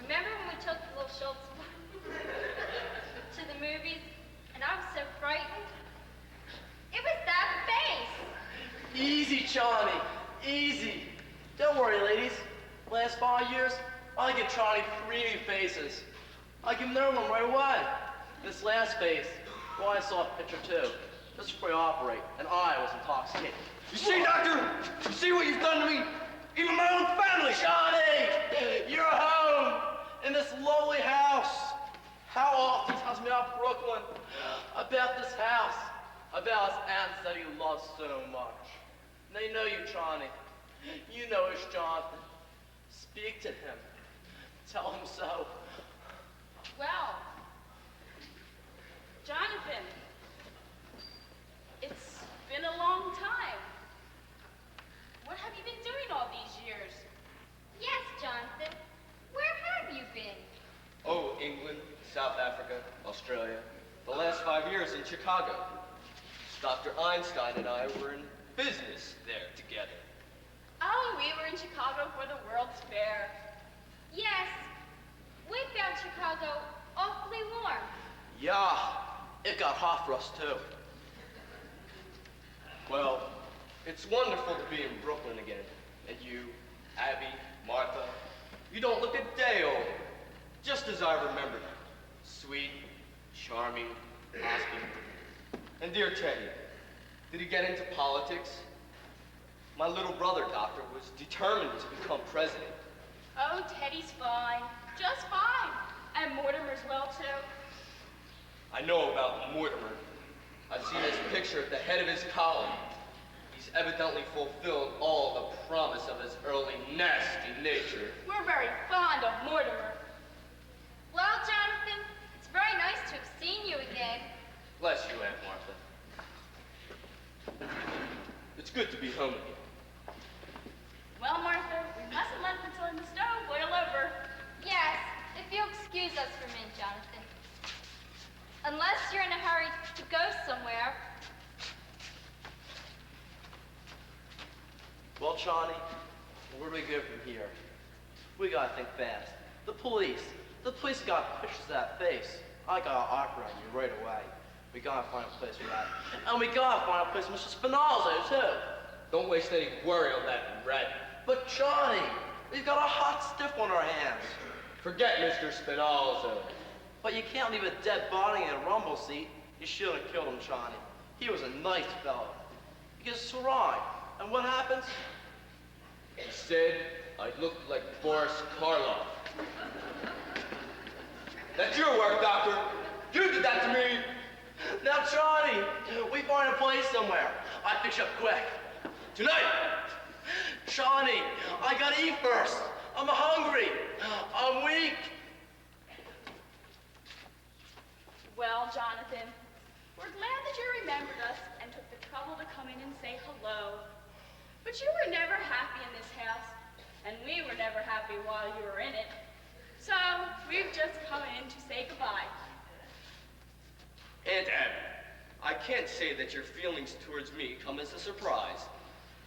remember when we took the little Schultz to the movies and I was so frightened? It was that face. Easy, Johnny. Easy. Don't worry, ladies. Last 5 years, I give Johnny 3 new faces. I can know them right away. This last face, well, I saw a picture too. Just before you operate, and I was intoxicated. You see, Doctor? You see what you've done to me? Even my own family! Johnny! You're home! In this lovely house! How often he tells me about Brooklyn, about this house, about his aunts that he loves so much. They know you, Johnny. You know it's Jonathan. Speak to him. Tell him so. Well, Jonathan, it's been a long time. What have you been doing all these years? Yes, Jonathan. Where have you been? Oh, England, South Africa, Australia. The last 5 years in Chicago. Dr. Einstein and I were in business there together. Oh, we were in Chicago for the World's Fair. Yes. We found Chicago awfully warm. Yeah, it got hot for us too. Well, it's wonderful to be in Brooklyn again. And you, Abby, Martha, you don't look a day old. Just as I remembered you. Sweet, charming, hospitable. And dear Teddy, did he get into politics? My little brother, Doctor, was determined to become president. Oh, Teddy's fine. Just fine. And Mortimer's well, too. I know about Mortimer. I've seen his picture at the head of his column. He's evidently fulfilled all the promise of his early nasty nature. We're very fond of Mortimer. Well, Jonathan, it's very nice to have seen you again. Bless you, Aunt Martha. It's good to be home again. Well, Martha, we mustn't let the stove boil over. Yes, if you'll excuse us for a minute, Jonathan. Unless you're in a hurry to go somewhere. Well, Johnny, where do we go from here? We gotta think fast. The police gotta push that face. I gotta operate on you right away. We gotta find a place for that. And we gotta find a place for Mr. Spinozzo, too. Don't waste any worry on that rat. But Johnny, we've got a hot stiff on our hands. Forget Mr. Spinozzo. But you can't leave a dead body in a rumble seat. You shouldn't have killed him, Johnny. He was a nice fellow. He gets to ride. And what happens? He said I looked like Boris Karloff. That's your work, Doctor. You did that to me. Now, Johnny, we find a place somewhere. I fix you up quick. Tonight. Johnny, I gotta eat first. I'm hungry. I'm weak. Well, Jonathan, we're glad that you remembered us and took the trouble to come in and say hello. But you were never happy in this house, and we were never happy while you were in it. So we've just come in to say goodbye. Aunt Abby, I can't say that your feelings towards me come as a surprise.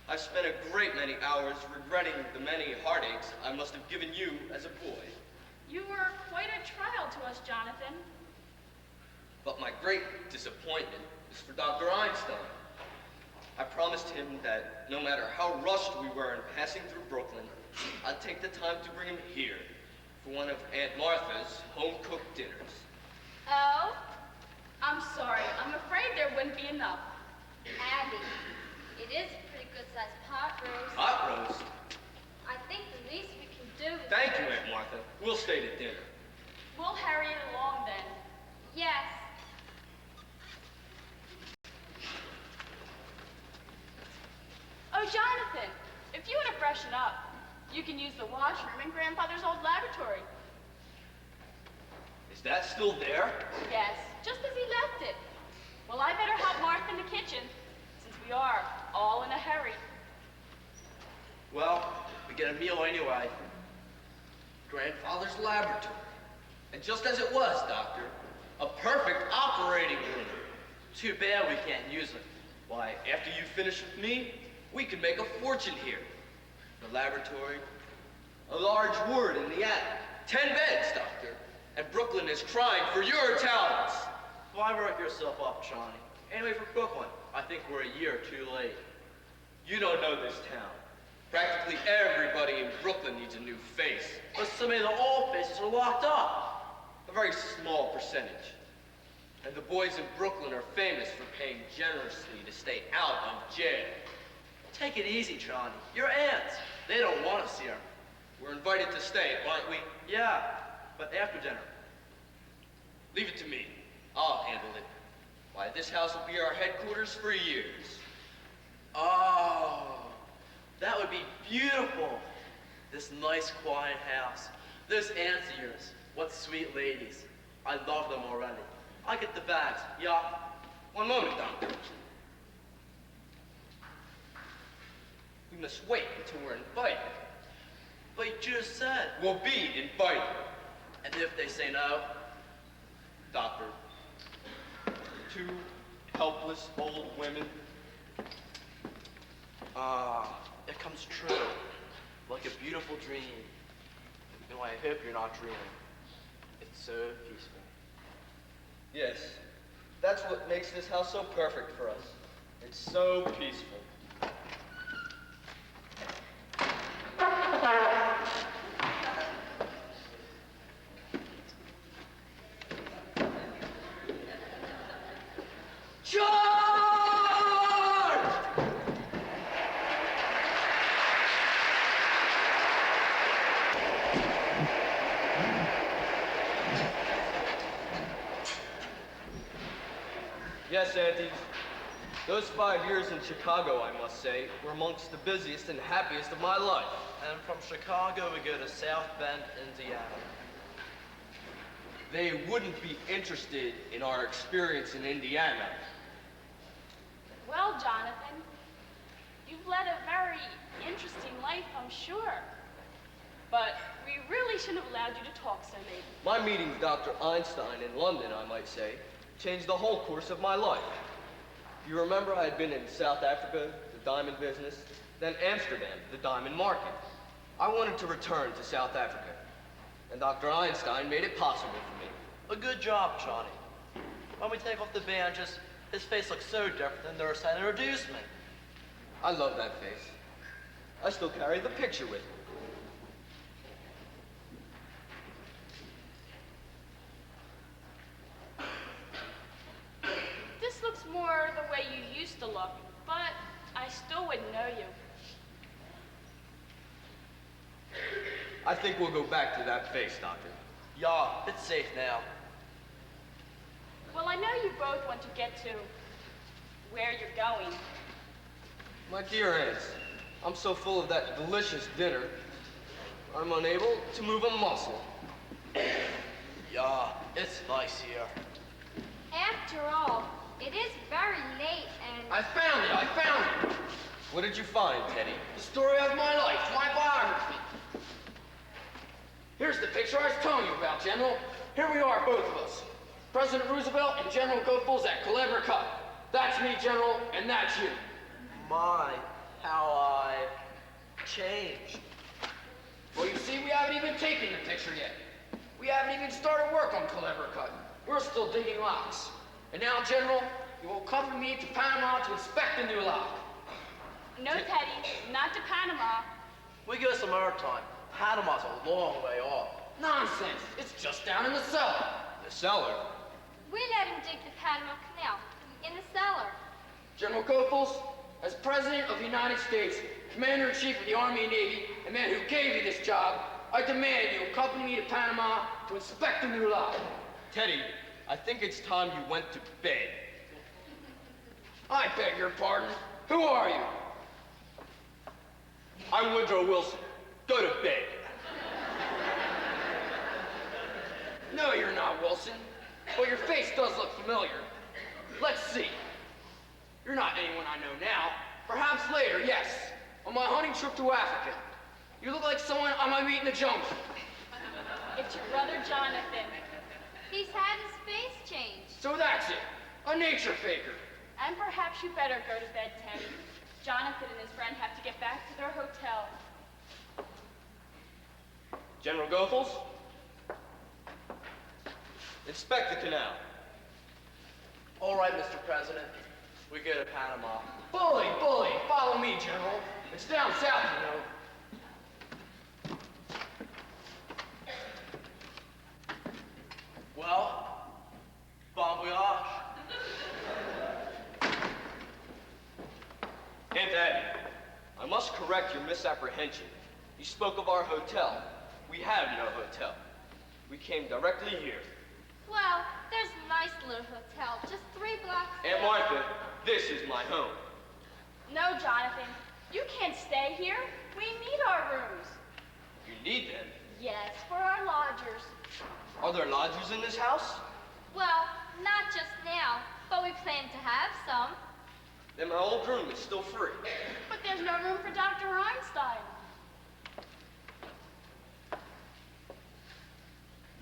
I've spent a great many hours regretting the many heartaches I must have given you as a boy. You were quite a trial to us, Jonathan. But my great disappointment is for Dr. Einstein. I promised him that no matter how rushed we were in passing through Brooklyn, I'd take the time to bring him here for one of Aunt Martha's home-cooked dinners. Oh? I'm sorry. I'm afraid there wouldn't be enough. Abby, it is a pretty good-sized pot roast. Hot roast? I think the least we can do is... Thank you, Aunt Martha. We'll stay to dinner. We'll hurry it along then. Yes. Oh, Jonathan, if you want to freshen up, You can use the washroom in Grandfather's old laboratory. Is that still there? Yes, just as he left it. Well, I better help Martha in the kitchen, since we are all in a hurry. Well, we get a meal anyway. Grandfather's laboratory. And just as it was, Doctor, a perfect operating room. Too bad we can't use it. Why, after you finish with me, we could make a fortune here. The laboratory, a large ward in the attic, 10 beds, Doctor. And Brooklyn is crying for your talents. Why work yourself up, Johnny? Anyway, for Brooklyn, I think we're a year too late. You don't know this town. Practically everybody in Brooklyn needs a new face. But so many of the old faces are locked up. A very small percentage. And the boys in Brooklyn are famous for paying generously to stay out of jail. Take it easy, Johnny. Your aunts, they don't want us here. We're invited to stay, aren't we? Yeah, but after dinner. Leave it to me. I'll handle it. Why, this house will be our headquarters for years. Oh, that would be beautiful. This nice, quiet house. Those aunts of yours, what sweet ladies. I love them already. I get the bags. Yeah. One moment, Doctor. We must wait until we're invited. But you just said. We'll be invited. And if they say no? Doctor, two helpless old women. It comes true. Like a beautiful dream. No, I hope you're not dreaming. It's so peaceful. Yes, that's what makes this house so perfect for us. It's so peaceful. Yes, Auntie. Those 5 years in Chicago, I must say, were amongst the busiest and happiest of my life. And from Chicago, we go to South Bend, Indiana. They wouldn't be interested in our experience in Indiana. Well, Jonathan, you've led a very interesting life, I'm sure. But we really shouldn't have allowed you to talk so late. My meeting with Dr. Einstein in London, I might say, changed the whole course of my life. You remember I had been in South Africa, the diamond business, then Amsterdam, the diamond market. I wanted to return to South Africa, and Dr. Einstein made it possible for me. A good job, Johnny. When we take off the bandages, his face looks so different than their side introducement. I love that face. I still carry the picture with me. This looks more the way you used to look, but I still wouldn't know you. I think we'll go back to that face, Doctor. Yeah, it's safe now. Well, I know you both want to get to where you're going. My dear aunts, I'm so full of that delicious dinner, I'm unable to move a muscle. Yeah, it's nice here. After all, it is very late and... I found it! What did you find, Teddy? The story of my life, my biography. Here's the picture I was telling you about, General. Here we are, both of us. President Roosevelt and General Goethals at Culebra Cup. That's me, General, and that's you. My, how I've changed. Well, you see, we haven't even taken the picture yet. We haven't even started work on Culebra Cut. We're still digging locks. And now, General, you will accompany me to Panama to inspect the new lock. No, Teddy, not to Panama. We go some other time. Panama's a long way off. Nonsense. It's just down in the cellar. The cellar. We let him dig the Panama Canal in the cellar. General Goethals, as President of the United States, Commander-in-Chief of the Army and Navy, and man who gave you this job, I demand you accompany me to Panama to inspect the new lock. Teddy, I think it's time you went to bed. I beg your pardon. Who are you? I'm Woodrow Wilson, Go to bed. No, you're not, Wilson. But your face does look familiar. Let's see. You're not anyone I know now. Perhaps later, yes. On my hunting trip to Africa. You look like someone I might meet in the jungle. It's your brother Jonathan. He's had his face changed. So that's it. A nature faker. And perhaps you better go to bed, Teddy. Jonathan and his friend have to get back to their hotel. General Goethals, inspect the canal. All right, Mr. President. We go to Panama. Bully, bully. Follow me, General. It's down south, you know. Well, bon voyage. Aunt Abby, I must correct your misapprehension. You spoke of our hotel. We have no hotel. We came directly here. Well, there's a nice little hotel, just 3 blocks Aunt away. Martha, this is my home. No, Jonathan. You can't stay here. We need our rooms. You need them. Yes, for our lodgers. Are there lodgers in this house? Well, not just now, but we plan to have some. Then my old room is still free. But there's no room for Dr. Einstein.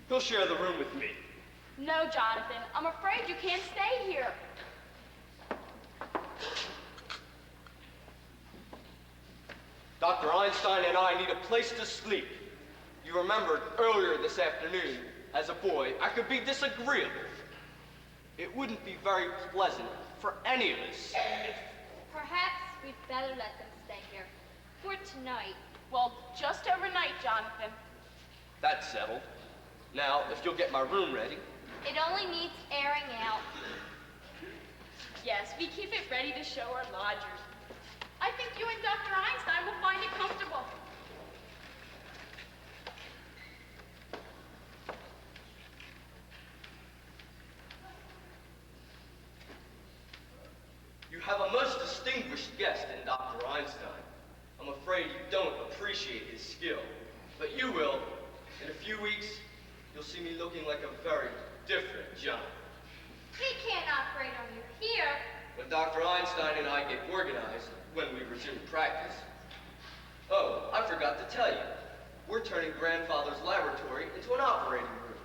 He'll share the room with me. No, Jonathan. I'm afraid you can't stay here. Dr. Einstein and I need a place to sleep. You remembered earlier this afternoon, as a boy, I could be disagreeable. It wouldn't be very pleasant for any of us. Perhaps we'd better let them stay here for tonight. Well, just overnight, Jonathan. That's settled. Now, if you'll get my room ready. It only needs airing out. Yes, we keep it ready to show our lodgers. I think you and Dr. Einstein will find it comfortable. You have a most distinguished guest in Dr. Einstein. I'm afraid you don't appreciate his skill, but you will. In a few weeks, you'll see me looking like a very different John. We can't operate on you here. When Dr. Einstein and I get organized, when we resume practice. Oh, I forgot to tell you. We're turning Grandfather's laboratory into an operating room.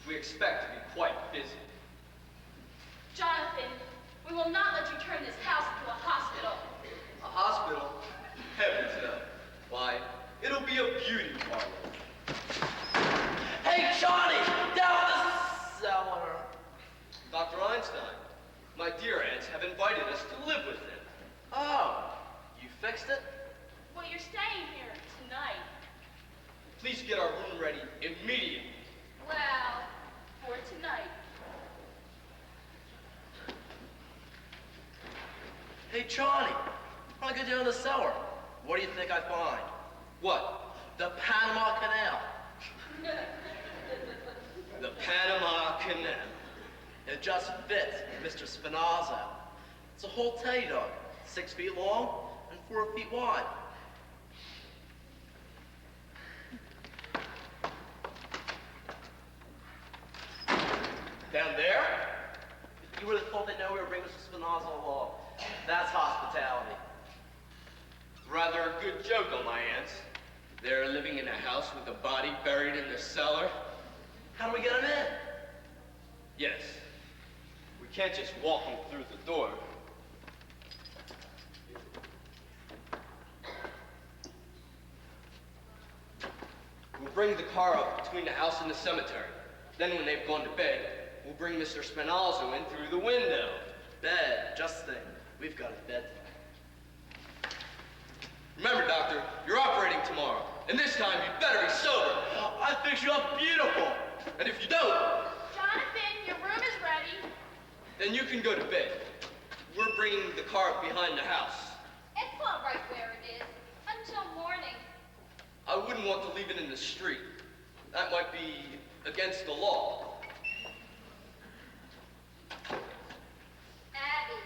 We expect to be quite busy. Jonathan, we will not let you turn this house into a hospital. A hospital? Heavens no. Why, it'll be a beauty parlor. Hey, Johnny! Down the cellar. Dr. Einstein, my dear aunts have invited us to live with them. Oh, you fixed it? Well, you're staying here tonight. Please get our room ready immediately. Well, for tonight. Hey, Johnny, when I go down the cellar, what do you think I find? What? The Panama Canal. The Panama Canal. It just fits Mr. Spinoza. It's a whole teddy dog, 6 feet long and 4 feet wide. Down there? You would have thought they'd know we were bringing Mr. Spinoza along. That's hospitality. Rather a good joke on my aunts. They're living in a house with a body buried in the cellar. How do we get him in? Yes. We can't just walk him through the door. We'll bring the car up between the house and the cemetery. Then when they've gone to bed, we'll bring Mr. Spinalzo in through the window. Bed, just think. We've got a bed. Remember, Doctor, you're operating tomorrow. And this time, you better be sober. I fix you up beautiful. And if you don't, Jonathan, your room is ready. then you can go to bed. We're bringing the car up behind the house. It's all right where it is, until morning. I wouldn't want to leave it in the street. That might be against the law. Abby,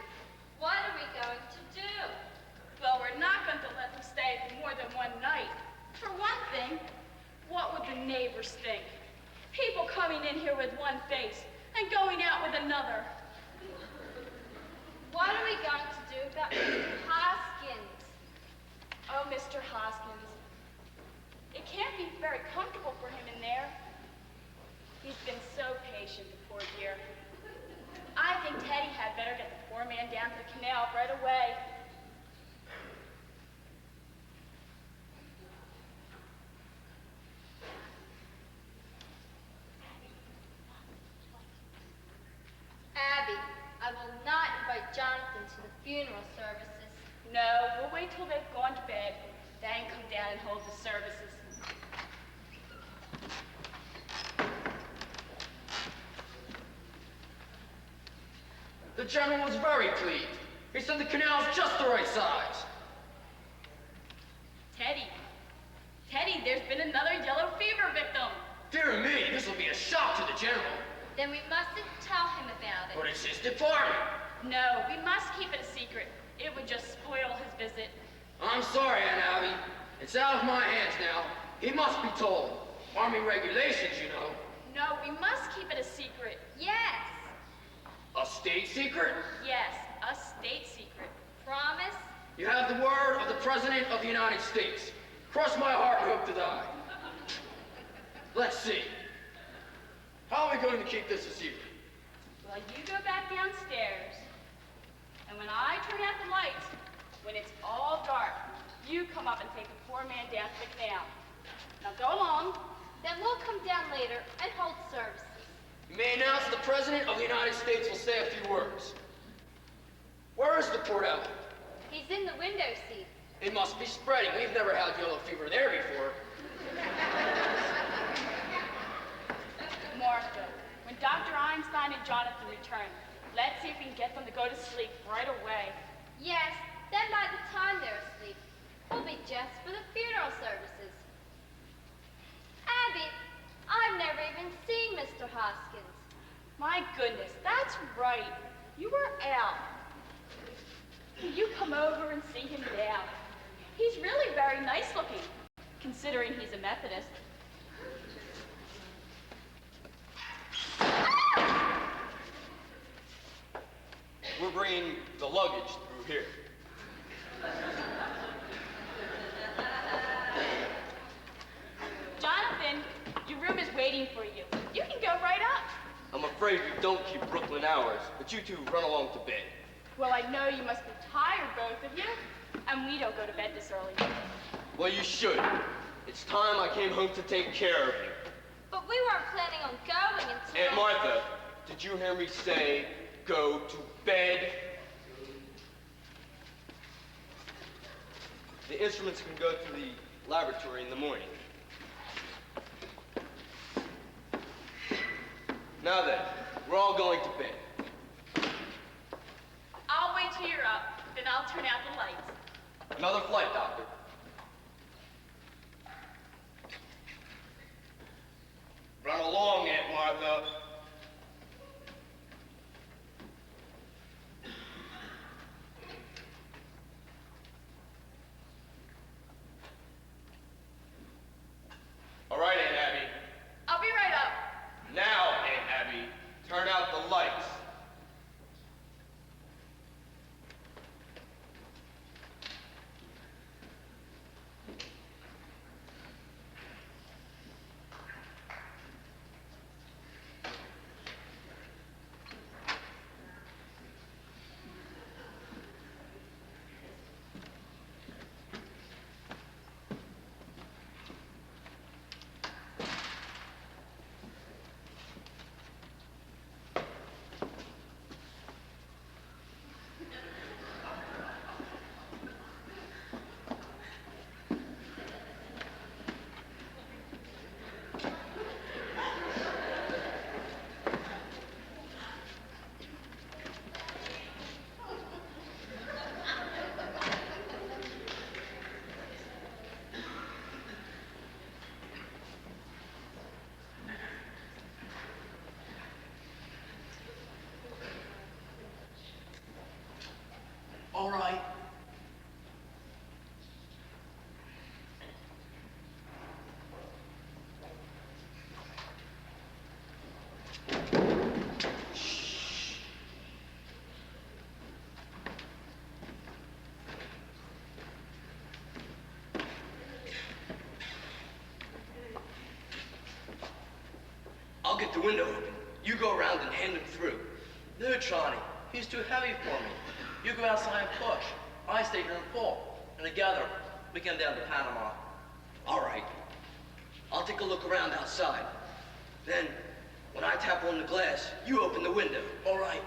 what are we going to do? Well, we're not going to let them stay for more than one night. For one thing, think? What would the neighbors think? People coming in here with one face and going out with another. What are we going to do about Mr. Hoskins? Oh, Mr. Hoskins. It can't be very comfortable for him in there. He's been so patient, the poor dear. I think Teddy had better get the poor man down to the canal right away. Abby, I will not invite Jonathan to the funeral services. No, we'll wait till they've gone to bed, then come down and hold the services. The general was very pleased. He said the canal's just the right size. Teddy, there's been another yellow fever victim. Dear me, this will be a shock to the general. Then we mustn't tell him about it. But it's his department. No, we must keep it a secret. It would just spoil his visit. I'm sorry, Aunt Abby. It's out of my hands now. He must be told. Army regulations, you know. No, we must keep it a secret. Yes. A state secret? Yes, a state secret. Promise? You have the word of the President of the United States. Cross my heart and hope to die. Let's see. How are we going to keep this a secret? Well, you go back downstairs, and when I turn out the lights, when it's all dark, you come up and take the poor man down to the canal. Now go along. Then we'll come down later and hold services. You may announce the President of the United States will say a few words. Where is the poor devil? He's in the window seat. It must be spreading. We've never had yellow fever there before. Martha, when Dr. Einstein and Jonathan return, let's see if we can get them to go to sleep right away. Yes, then by the time they're asleep, we'll be just for the funeral services. Abby, I've never even seen Mr. Hoskins. My goodness, that's right. You were out. Will you come over and see him now? He's really very nice looking, considering he's a Methodist. We're bringing the luggage through here. Jonathan, your room is waiting for you. You can go right up. I'm afraid we don't keep Brooklyn hours, but you two run along to bed. Well, I know you must be tired, both of you, and we don't go to bed this early. Well, you should. It's time I came home to take care of you. But we weren't planning on going until... Aunt Martha, did you hear me say go to bed? The instruments can go to the laboratory in the morning. Now then, we're all going to bed. I'll wait till you're up, then I'll turn out the lights. Another flight, Doctor. Run along, Aunt Martha. All right, Aunt Abby. I'll be right up. Now, Aunt Abby, turn out the lights. get the window open. You go around and hand him through. No, Johnny. He's too heavy for me. You go outside and push. I stay here and pull. And together, we come down to Panama. All right. I'll take a look around outside. Then, when I tap on the glass, you open the window. All right.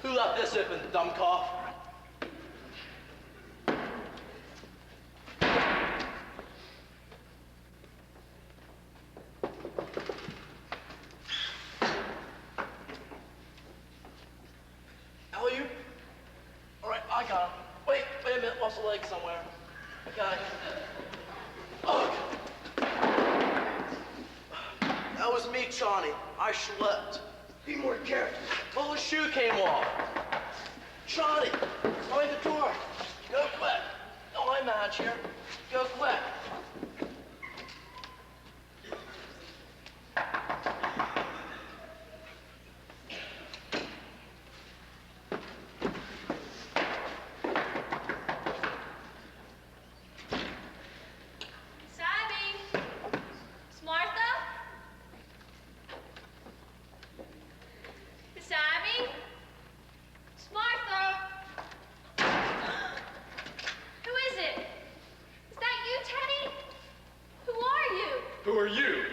Who left this open, dumb cough? Alley-oop? All right, I got him. Wait a minute, lost a leg somewhere. Okay. Ugh. That was me, Johnny. I slipped. Be more careful. Well, the shoe came off. Johnny, find the door. Go quick. No, I'm out here. Go quick. Sammy? Smartha? Miss Abby? Smartha? Who is it? Is that you, Teddy? Who are you? Who are you?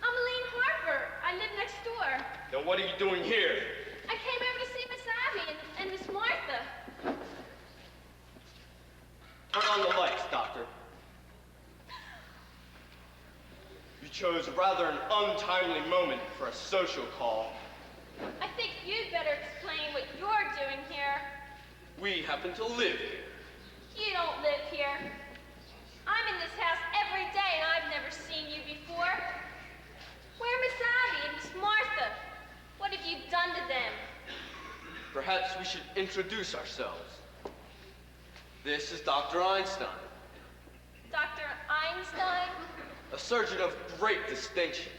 I'm Aline Harper. I live next door. Then what are you doing here? I came over to see Miss Abby and Miss Martha. Turn on the lights, Doctor. You chose rather an untimely moment for a social call. I think you'd better explain what you're doing here. We happen to live here. You don't live here. I'm in this house every day and I've never seen you before. Where are Miss Abby and Miss Martha? What have you done to them? Perhaps we should introduce ourselves. This is Dr. Einstein, Dr. Einstein? a surgeon of great distinction,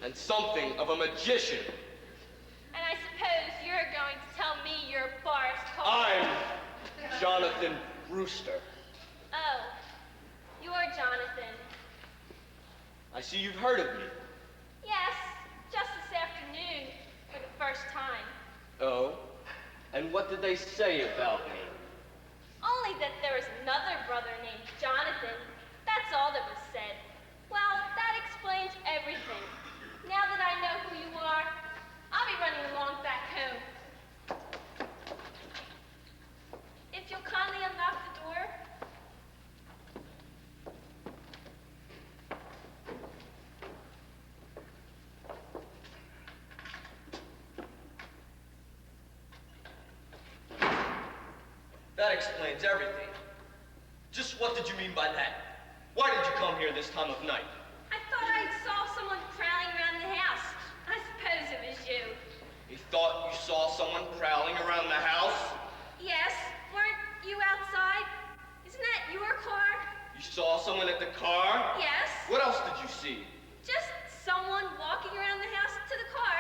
and something of a magician. And I suppose you're going to tell me you're Boris Cole. I'm Jonathan Brewster. Oh, you're Jonathan. I see you've heard of me. Yes, just this afternoon, for the first time. Oh? And what did they say about me? Only that there was another brother named Jonathan. That's all that was said. Well, that explains everything. Now that I know who you are, I'll be running along back home. If you'll kindly unlock the door. That explains everything. Just what did you mean by that? Why did you come here this time of night? I thought I saw someone prowling around the house. I suppose it was you. You thought you saw someone prowling around the house? Yes, weren't you outside? Isn't that your car? You saw someone at the car? Yes. What else did you see? Just someone walking around the house to the car.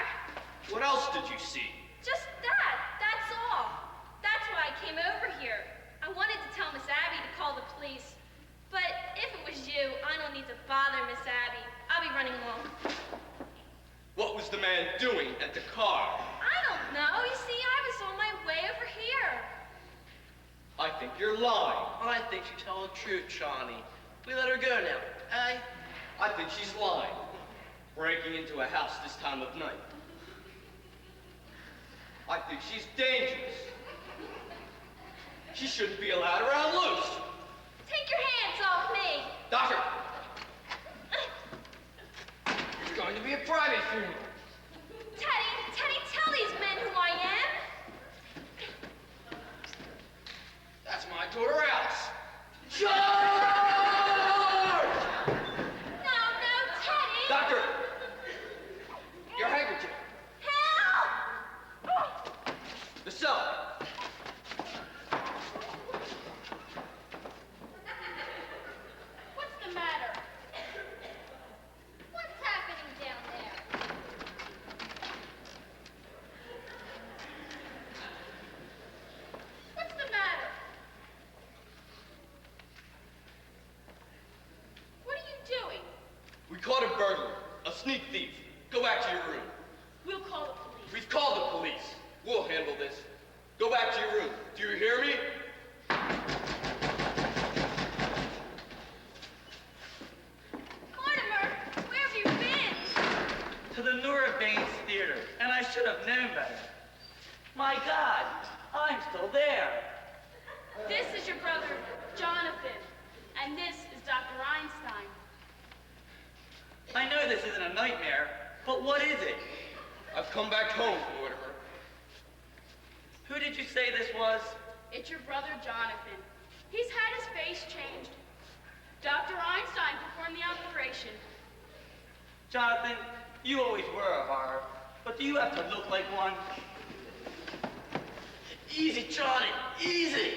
What else did you see? Just that. That's all. That's why I came over here. I wanted to tell Miss Abby to call the police. But if it was you, I don't need to bother Miss Abby. I'll be running along. What was the man doing at the car? I don't know. You see, I was on my way over here. I think you're lying. I think you tell the truth, Johnny. We let her go now, eh? I think she's lying. Breaking into a house this time of night. I think she's dangerous. She shouldn't be allowed around loose. Take your hands off me. Doctor! It's going to be a problem. Teddy, tell these men who I am. That's my daughter Alice. George! No, Teddy. Doctor! Your handkerchief. Help! The cell. What's the matter? What's happening down there? What's the matter? What are you doing? We caught a burglar, a sneak thief. Go back to your room. We'll call the police. We've called the police. We'll handle this. Go back to your room. Do you hear me? Mortimer, where have you been? To the Nora Baines Theater, and I should have known better. My God, I'm still there. This is your brother, Jonathan, and this is Dr. Einstein. I know this isn't a nightmare, but what is it? I've come back home, Mortimer. Who did you say this was? It's your brother, Jonathan. He's had his face changed. Dr. Einstein performed the operation. Jonathan, you always were a horror, but do you have to look like one? Easy, Johnny, easy.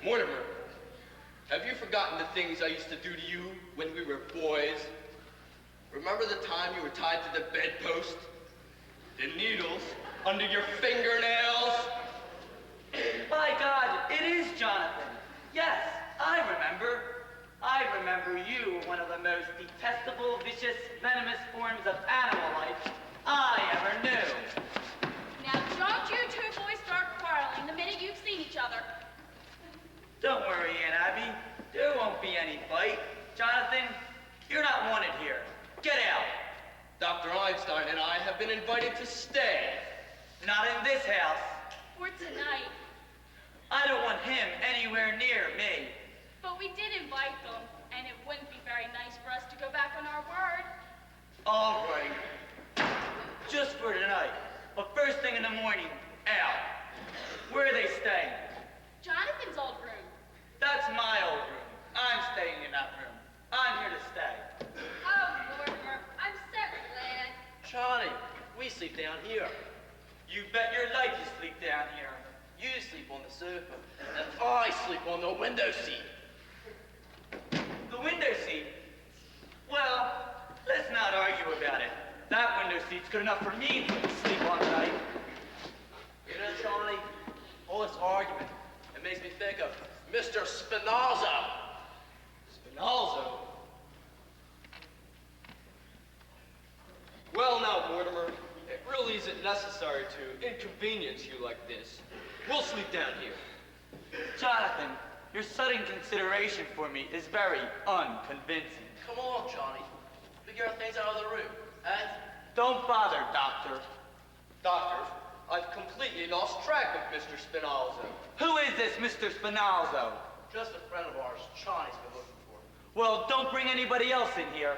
Mortimer, have you forgotten the things I used to do to you when we were boys? Remember the time you were tied to the bedpost? The needles under your fingernails? My God, it is Jonathan. Yes, I remember. I remember you were one of the most detestable, vicious, venomous forms of animal life I ever knew. Now, don't you two boys start quarreling the minute you've seen each other. Don't worry, Aunt Abby. There won't be any fight. Jonathan, you're not wanted here. Get out. Dr. Einstein and I have been invited to stay. Not in this house. For tonight. I don't want him anywhere near me. But we did invite them, and it wouldn't be very nice for us to go back on our word. All right. Just for tonight. But first thing in the morning, out. Where are they staying? Jonathan's old room. That's my old room. I'm staying in that room. I'm here to stay. Oh, Mortimer, I'm so glad. Johnny, we sleep down here. You bet your life you sleep down here. You sleep on the sofa, and I sleep on the window seat. The window seat? Well, let's not argue about it. That window seat's good enough for me to sleep on tonight. You know, Johnny, all this argument, it makes me think of Mr. Spinoza. Spinoza? Well now, Mortimer, it really isn't necessary to inconvenience you like this. We'll sleep down here. Jonathan, your sudden consideration for me is very unconvincing. Come on, Johnny. We get our things out of the room, eh? Don't bother, Doctor. Doctor, I've completely lost track of Mr. Spinoza. Who is this Mr. Spinalzo? Just a friend of ours, Johnny's been looking for. Well, don't bring anybody else in here.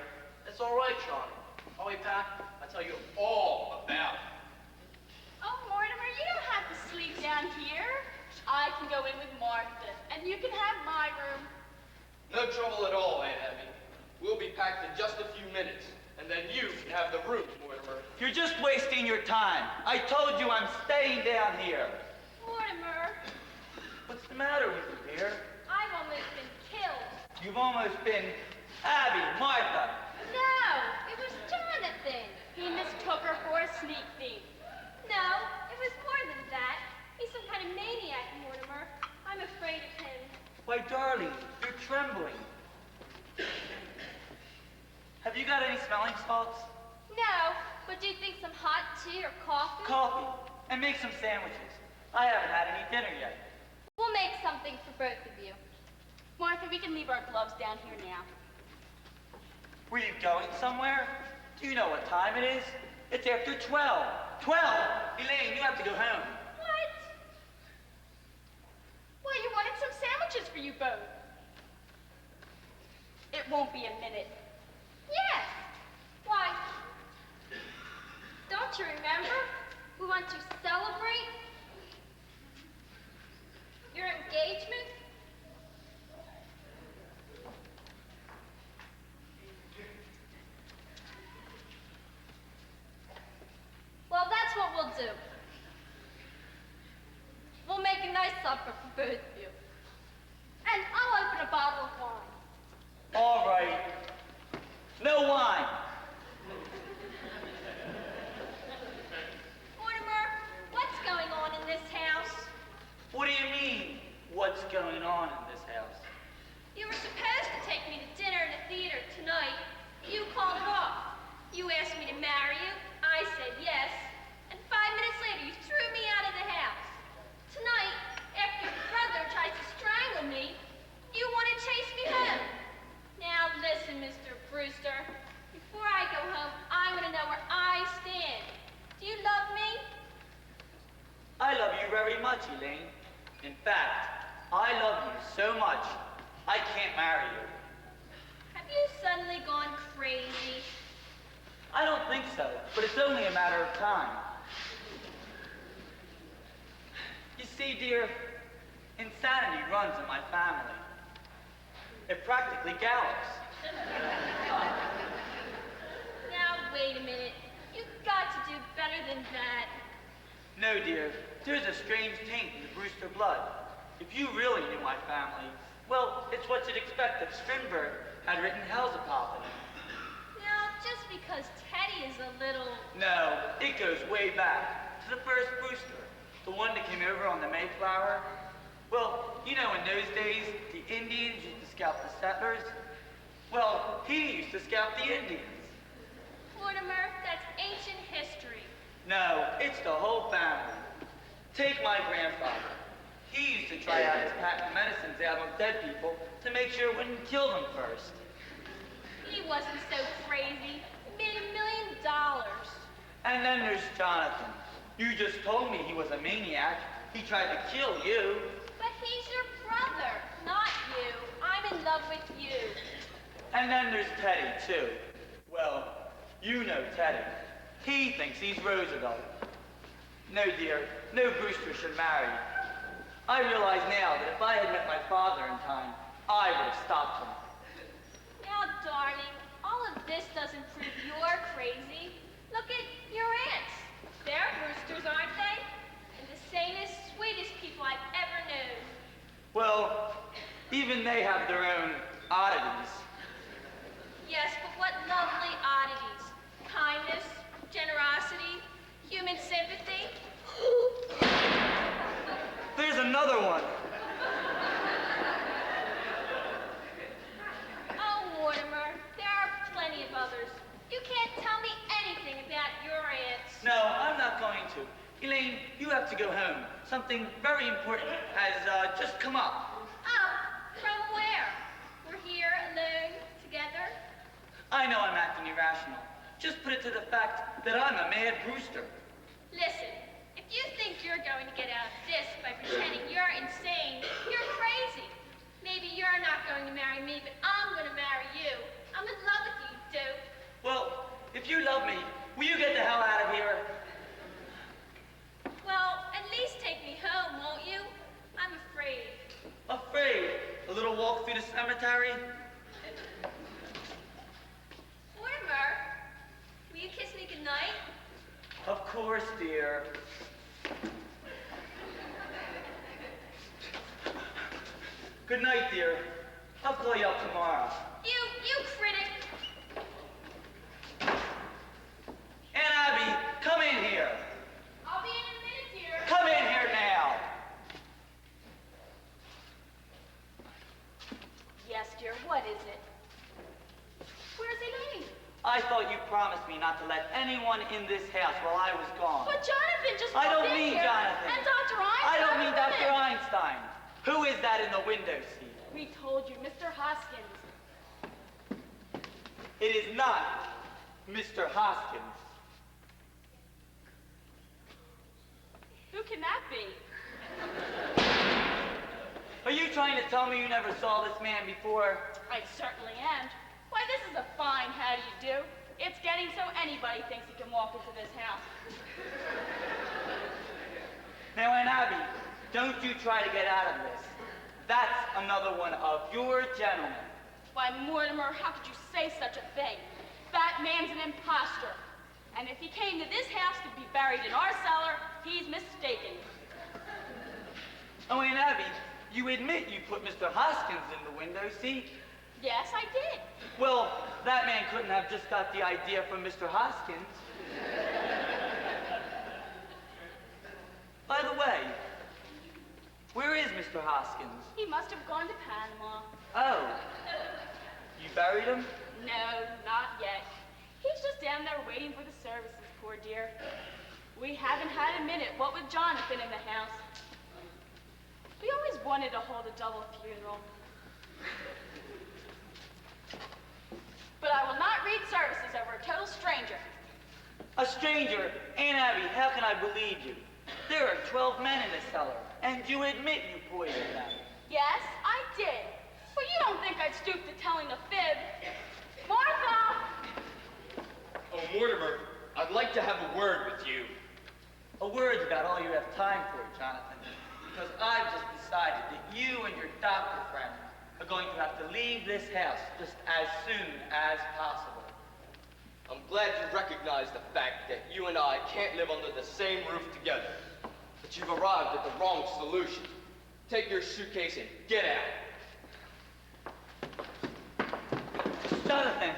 It's all right, Johnny. I'll be back. I'll tell you all about it. Oh, Mortimer, you don't have to sleep down here. I can go in with Martha, and you can have my room. No trouble at all, Aunt Abby. We'll be packed in just a few minutes, and then you can have the room, Mortimer. You're just wasting your time. I told you I'm staying down here. Mortimer, What's the matter with you, dear? I've almost been killed. You've almost been Abby, Martha. No, it was Jonathan. He mistook her for a sneak thief. No, it was more than that. He's some kind of maniac, Mortimer. I'm afraid of him. Why, darling, you're trembling. Have you got any smelling salts? No, but do you think some hot tea or coffee? Coffee. And make some sandwiches. I haven't had any dinner yet. We'll make something for both of you. Martha, we can leave our gloves down here now. Were you going somewhere? Do you know what time it is? It's after 12. 12! Elaine, you have to go home. What? Well, you wanted some sandwiches. you both. It won't be a minute. Yes. Why? Don't you remember? We want to celebrate your engagement. Well, that's what we'll do. We'll make a nice supper for both of you. And I'll open a bottle of wine. All right. No wine. Mortimer, what's going on in this house? What do you mean, what's going on in this house? You were supposed to take me to dinner in the theater tonight. You called it off. You asked me to marry you. I said yes. And 5 minutes later, you threw me out of the house. Tonight, after your brother tries to strangle me, you want to chase me home. Now listen, Mr. Brewster. Before I go home, I want to know where I stand. Do you love me? I love you very much, Elaine. In fact, I love you so much, I can't marry you. Have you suddenly gone crazy? I don't think so, but it's only a matter of time. You see, dear, insanity runs in my family. It practically gallops. Now, wait a minute. You've got to do better than that. No, dear, there's a strange taint in the Brewster blood. If you really knew my family, well, it's what you'd expect if Strindberg had written Hellzapoppin'. Now, just because Teddy is a little... No, it goes way back to the first Brewster, the one that came over on the Mayflower. Well, you know, in those days, the Indians used to scalp the settlers. Well, he used to scalp the Indians. Mortimer, that's ancient history. No, it's the whole family. Take my grandfather. He used to try out his patent medicines out on dead people to make sure it wouldn't kill them first. He wasn't so crazy. He made $1 million. And then there's Jonathan. You just told me he was a maniac. He tried to kill you. But he's your brother, not you. I'm in love with you. And then there's Teddy, too. Well, you know Teddy. He thinks he's Roosevelt. No, dear, no Brewster should marry. I realize now that if I had met my father in time, I would have stopped him. Now, darling, all of this doesn't prove you're crazy. Look at your aunts. They're Brewsters, aren't they? And the sanest, sweetest people I've ever known. Well, even they have their own oddities. Yes, but what lovely oddities. Kindness, generosity, human sympathy. There's another one. Oh, Mortimer, there are plenty of others. You can't tell me anything about your aunts. No, I'm not going to. Elaine, you have to go home. Something very important has just come up. From where? We're here alone, together? I know I'm acting irrational. Just put it to the fact that I'm a mad Brewster. Listen, if you think you're going to get out of this by pretending you're insane, you're crazy. Maybe you're not going to marry me, but I'm going to marry you. I'm in love with you, dope. Well, if you love me, will you get the hell out of here? Well, at least take me home, won't you? I'm afraid. Afraid? A little walk through the cemetery? Mortimer, will you kiss me goodnight? Of course, dear. Good night, dear. I'll call you up tomorrow. You critic. Aunt Abby, come in here. I'll be in a minute, dear. Come in here now. Yes, dear, what is it? Where's Elaine? I thought you promised me not to let anyone in this house while I was gone. But Jonathan just I walked don't in mean here. Jonathan. And Dr. Einstein. I don't mean Come Dr. in. Einstein. Who is that in the window seat? We told you, Mr. Hoskins. It is not Mr. Hoskins. Who can that be? Are you trying trying to tell me you never saw this man before? I certainly am. Why, this is a fine how do you do. It's getting so anybody thinks he can walk into this house. Now, Aunt Abby, don't you try to get out of this. That's another one of your gentlemen. Why, Mortimer, how could you say such a thing? That man's an imposter. And if he came to this house to be buried in our cellar, he's mistaken. Oh, Aunt Abby, you admit you put Mr. Hoskins in the window seat? Yes, I did. Well, that man couldn't have just got the idea from Mr. Hoskins. By the way, where is Mr. Hoskins? He must have gone to Panama. Oh, you buried him? No, not yet. He's just down there waiting for the services, poor dear. We haven't had a minute, what with Jonathan in the house. We always wanted to hold a double funeral. But I will not read services over a total stranger. A stranger? Aunt Abby, how can I believe you? There are 12 men in the cellar, and you admit you poisoned them. Yes, I did. But you don't think I'd stoop to telling a fib. Martha! Oh, Mortimer, I'd like to have a word with you. A word's about all you have time for, Jonathan, because I've just decided that you and your doctor friend are going to have to leave this house just as soon as possible. I'm glad you recognize the fact that you and I can't live under the same roof together. But you've arrived at the wrong solution. Take your suitcase and get out. Jonathan,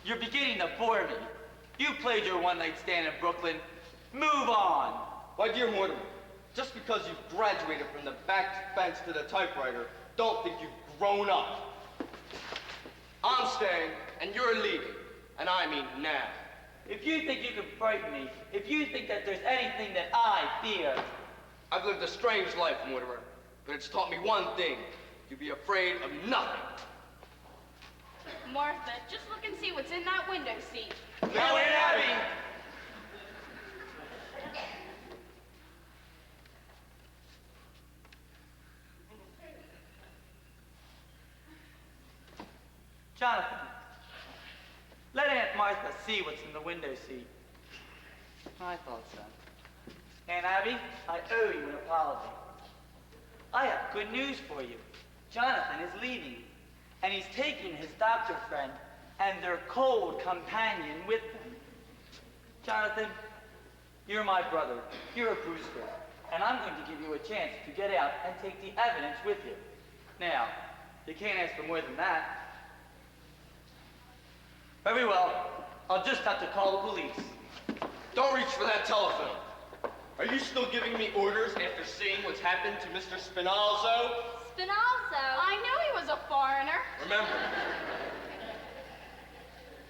you're beginning to bore me. You played your one-night stand in Brooklyn. Move on. My dear Mortimer, just because you've graduated from the back bench to the typewriter, don't think you've grown up. I'm staying, and you're leaving. And I mean now. If you think you can frighten me, if you think that there's anything that I fear... I've lived a strange life, Mortimer, but it's taught me one thing. To be afraid of nothing. Martha, just look and see what's in that window seat. No, Aunt Abby! Jonathan, let Aunt Martha see what's in the window seat. I thought so. Aunt Abby, I owe you an apology. I have good news for you. Jonathan is leaving, and he's taking his doctor friend and their cold companion with him. Jonathan, you're my brother. You're a Brewster, and I'm going to give you a chance to get out and take the evidence with you. Now, you can't ask for more than that. Very well. I'll just have to call the police. Don't reach for that telephone. Are you still giving me orders after seeing what's happened to Mr. Spinalzo? Spinalzo? I knew he was a foreigner. Remember,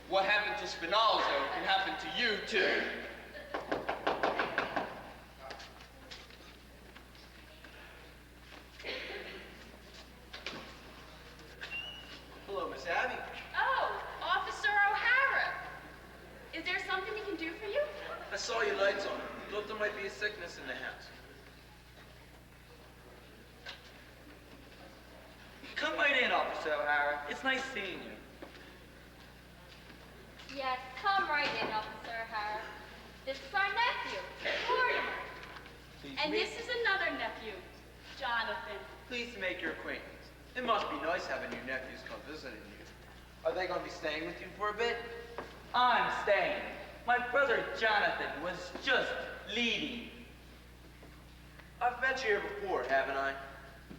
what happened to Spinalzo can happen to you, too. Hello, Miss Abby. Oh, Officer O'Hara. Is there something we can do for you? I saw your lights on. Thought there might be a sickness in the house. Come right in, Officer O'Hara. It's nice seeing you. Yes, come right in, Officer O'Hara. This is our nephew, Mortimer. And this is another nephew, Jonathan. Pleased to make your acquaintance. It must be nice having your nephews come visiting you. Are they going to be staying with you for a bit? I'm staying. My brother Jonathan was just leaving. I've met you here before, haven't I?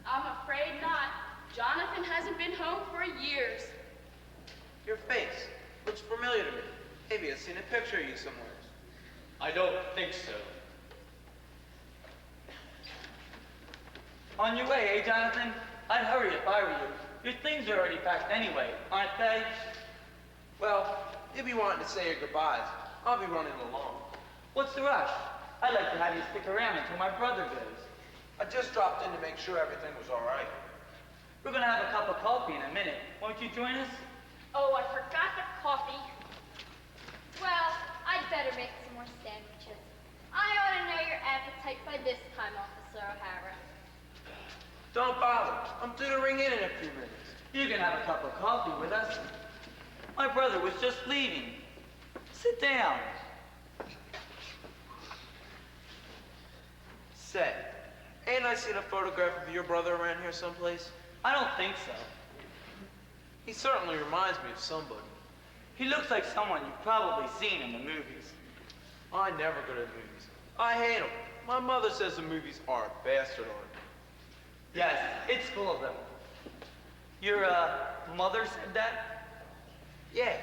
I'm afraid not. Jonathan hasn't been home for years. Your face looks familiar to me. Maybe I've seen a picture of you somewhere. I don't think so. On your way, eh, Jonathan? I'd hurry if I were you. Your things are already packed anyway, aren't they? Well, you'll be wanting to say your goodbyes. I'll be running along. What's the rush? I'd like to have you stick around until my brother goes. I just dropped in to make sure everything was all right. We're gonna have a cup of coffee in a minute. Won't you join us? Oh, I forgot the coffee. Well, I'd better make some more sandwiches. I ought to know your appetite by this time, Officer O'Hara. Don't bother. I'm due to ring in a few minutes. You can have a cup of coffee with us. My brother was just leaving. Sit down. Say, ain't I seen a photograph of your brother around here someplace? I don't think so. He certainly reminds me of somebody. He looks like someone you've probably seen in the movies. I never go to the movies. I hate them. My mother says the movies are a bastard art. Yes, it's full of them. Your, mother said that? Yeah,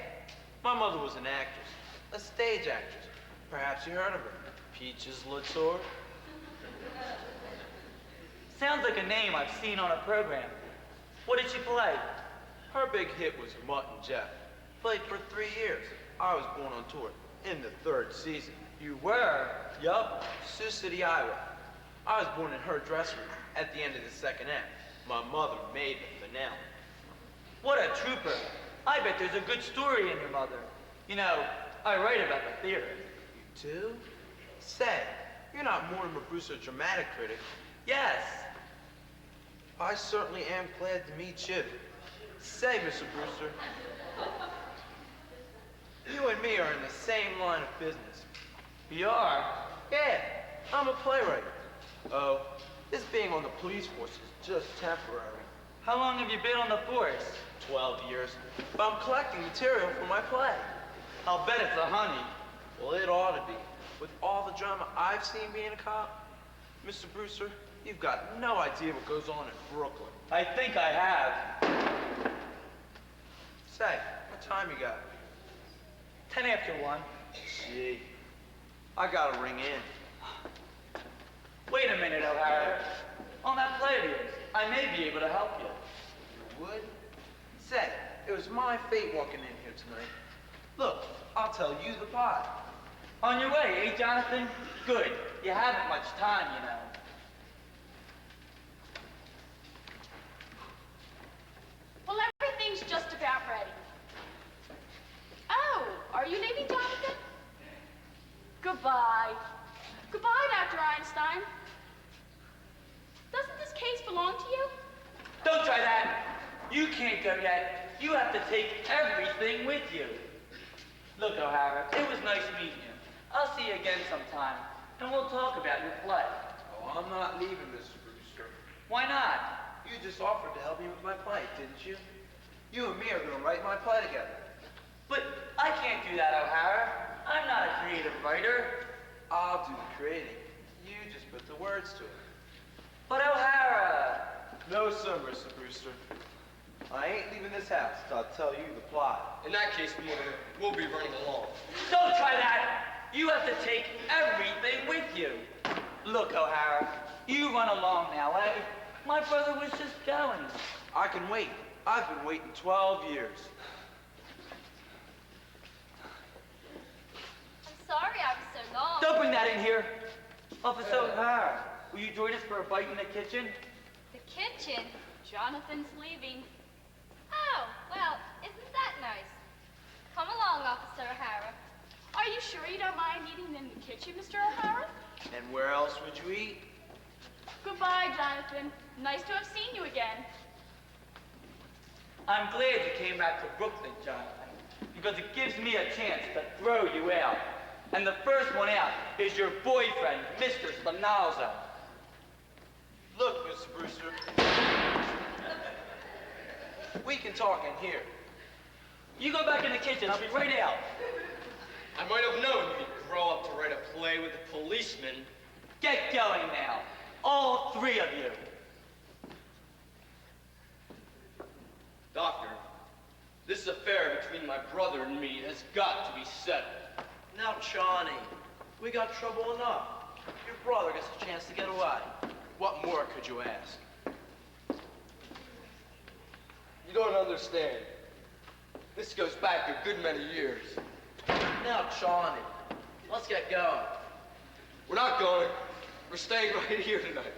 my mother was an actress, a stage actress. Perhaps you heard of her. Peaches Latour. Sounds like a name I've seen on a program. What did she play? Her big hit was Mutt and Jeff. Played for 3 years. I was born on tour in the 3rd season. You were? Yup, Sioux City, Iowa. I was born in her dressing room at the end of the 2nd act. My mother made the finale. What a trooper. I bet there's a good story in your mother. You know, I write about the theater. You do? Say, you're not Mortimer Brewster, dramatic critic. Yes. I certainly am glad to meet you. Say, Mr. Brewster, you and me are in the same line of business. You are? Yeah, I'm a playwright. Oh, this being on the police force is just temporary. How long have you been on the force? 12 years. But I'm collecting material for my play. I'll bet it's a honey. Well, it ought to be. With all the drama I've seen being a cop, Mr. Brewster, you've got no idea what goes on in Brooklyn. I think I have. Say, what time you got? 10 after 1. Gee, I gotta ring in. Wait a minute, O'Hara. On that play of yours, I may be able to help you. You would? Say, it was my fate walking in here tonight. Look, I'll tell you the plot. On your way, eh, Jonathan? Good. You haven't much time, you know. Well, everything's just about ready. Oh, are you leaving, Jonathan? Goodbye. Goodbye, Dr. Einstein. Doesn't this case belong to you? Don't try that. You can't go yet. You have to take everything with you. Look, O'Hara, it was nice meeting you. I'll see you again sometime, and we'll talk about your play. Oh, I'm not leaving, Mr. Brewster. Why not? You just offered to help me with my play, didn't you? You and me are gonna write my play together. But I can't do that, O'Hara. I'm not a creative writer. I'll do the creating. You just put the words to it. But O'Hara! No, sir, Mr. Brewster. I ain't leaving this house till I tell you the plot. In that case, we'll be running along. Don't try that! You have to take everything with you. Look, O'Hara, you run along now, eh? My brother was just going. I can wait. I've been waiting 12 years. I'm sorry I was so long. Don't bring that in here. Officer O'Hara, will you join us for a bite in the kitchen? The kitchen? Jonathan's leaving. Oh, well, isn't that nice? Come along, Officer O'Hara. Are you sure you don't mind eating in the kitchen, Mr. O'Hara? And where else would you eat? Goodbye, Jonathan. Nice to have seen you again. I'm glad you came back to Brooklyn, Jonathan, because it gives me a chance to throw you out. And the first one out is your boyfriend, Mr. Spinazzo. Look, Mr. Brewster. We can talk in here. You go back in the kitchen, I'll be right out. I might have known you could grow up to write a play with a policeman. Get going now, all 3 of you. Doctor, this affair between my brother and me has got to be settled. Now, Johnny, we got trouble enough. Your brother gets a chance to get away. What more could you ask? You don't understand. This goes back a good many years. Now, Johnny, let's get going. We're not going. We're staying right here tonight.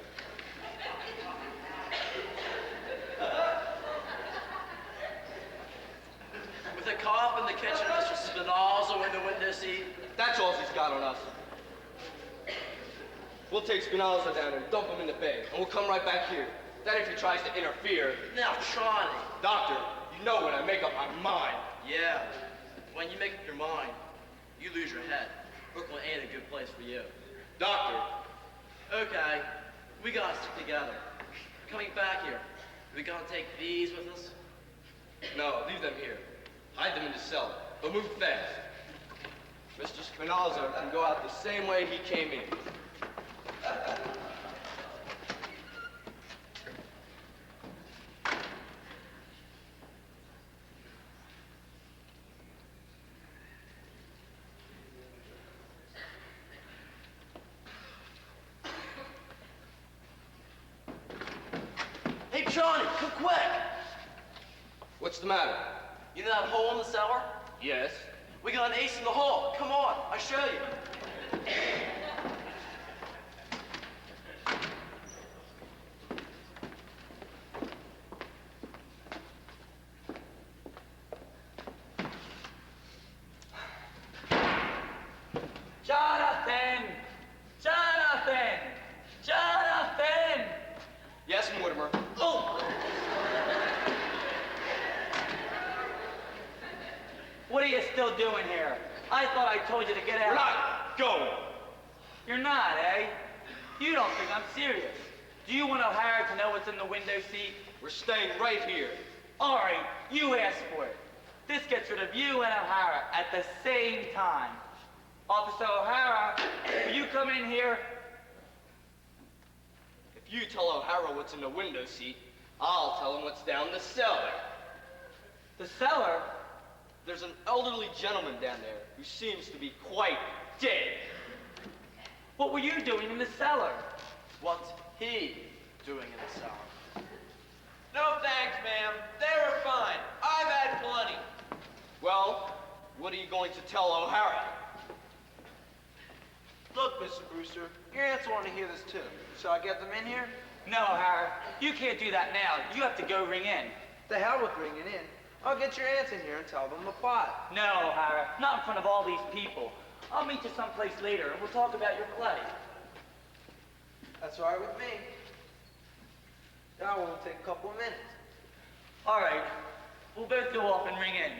With a cop in the kitchen, Mr. Spinazzo in the window seat. That's all he's got on us. We'll take Spinazzo down and dump him in the bay, and we'll come right back here. Then if he tries to interfere... Now, Johnny. Doctor, you know when I make up my mind. Yeah. When you make up your mind, you lose your head. Brooklyn ain't a good place for you. Doctor, Okay. We gotta stick together. Coming back here, we gonna take these with us? no, leave them here. Hide them in the cellar, but move fast. Mr. Spinazzo can go out the same way he came in. Hey, Johnny, come quick! What's the matter? You know that hole in the cellar? Yes. We got an ace in the hole. Come on, I'll show you. Jonathan! Jonathan! Jonathan! Yes, Mortimer. Oh! What are you still doing here? I thought I told you to get out. We're not going. You're not, eh? You don't think I'm serious. Do you want O'Hara to know what's in the window seat? We're staying right here. All right, you asked for it. This gets rid of you and O'Hara at the same time. Officer O'Hara, will you come in here? If you tell O'Hara what's in the window seat, I'll tell him what's down the cellar. The cellar? There's an elderly gentleman down there who seems to be quite dead. What were you doing in the cellar? What's he doing in the cellar? No thanks, ma'am. They were fine. I've had plenty. Well, what are you going to tell O'Hara? Look, Mr. Brewster, your aunts want to hear this too. Shall I get them in here? No, O'Hara, you can't do that now. You have to go ring in. The hell with bringing in. I'll get your aunts in here and tell them the plot. No, O'Hara, not in front of all these people. I'll meet you someplace later and we'll talk about your play. That's all right with me. That won't take a couple of minutes. All right, we'll both go off and ring in.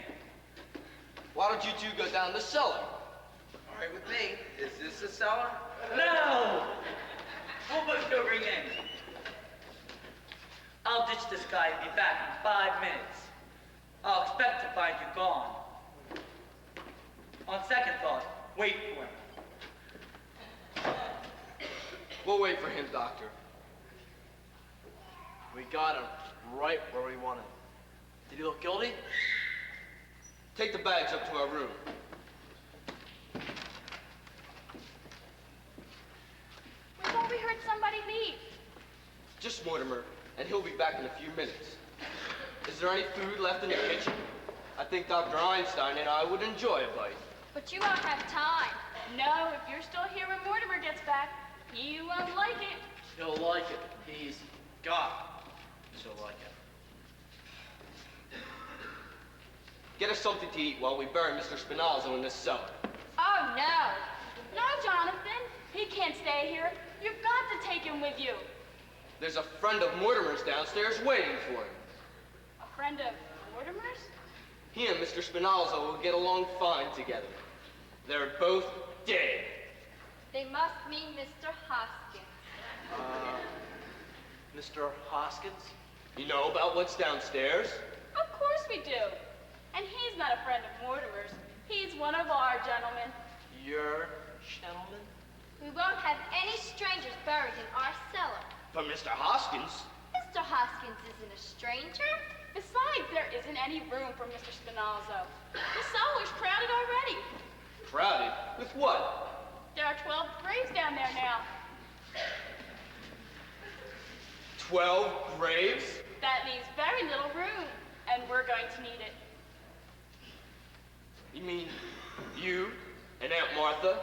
Why don't you two go down the cellar? All right with me. Is this the cellar? No! We'll both go ring in. I'll ditch this guy and be back in 5 minutes. I'll expect to find you gone. On second thought, wait for him. We'll wait for him, Doctor. We got him right where we wanted him. Did he look guilty? Take the bags up to our room. We thought we heard somebody leave. Just Mortimer, and he'll be back in a few minutes. Is there any food left in the kitchen? I think Dr. Einstein and I would enjoy a bite. But you won't have time. No, if you're still here when Mortimer gets back, he won't like it. He'll like it. He's got to like it. Get us something to eat while we bury Mr. Spinazzo in this cellar. Oh, no. No, Jonathan. He can't stay here. You've got to take him with you. There's a friend of Mortimer's downstairs waiting for him. A friend of Mortimer's? He and Mr. Spinazzo will get along fine together. They're both dead. They must mean Mr. Hoskins. Mr. Hoskins? You know about what's downstairs? Of course we do. And he's not a friend of Mortimer's. He's one of our gentlemen. Your gentleman? We won't have any strangers buried in our cellar. But Mr. Hoskins, Mr. Hoskins isn't a stranger. Besides, there isn't any room for Mr. Spinazzo. The cellar's crowded already. crowded with what? There are 12 graves down there now. 12 graves? That leaves very little room, and we're going to need it. You mean you and Aunt Martha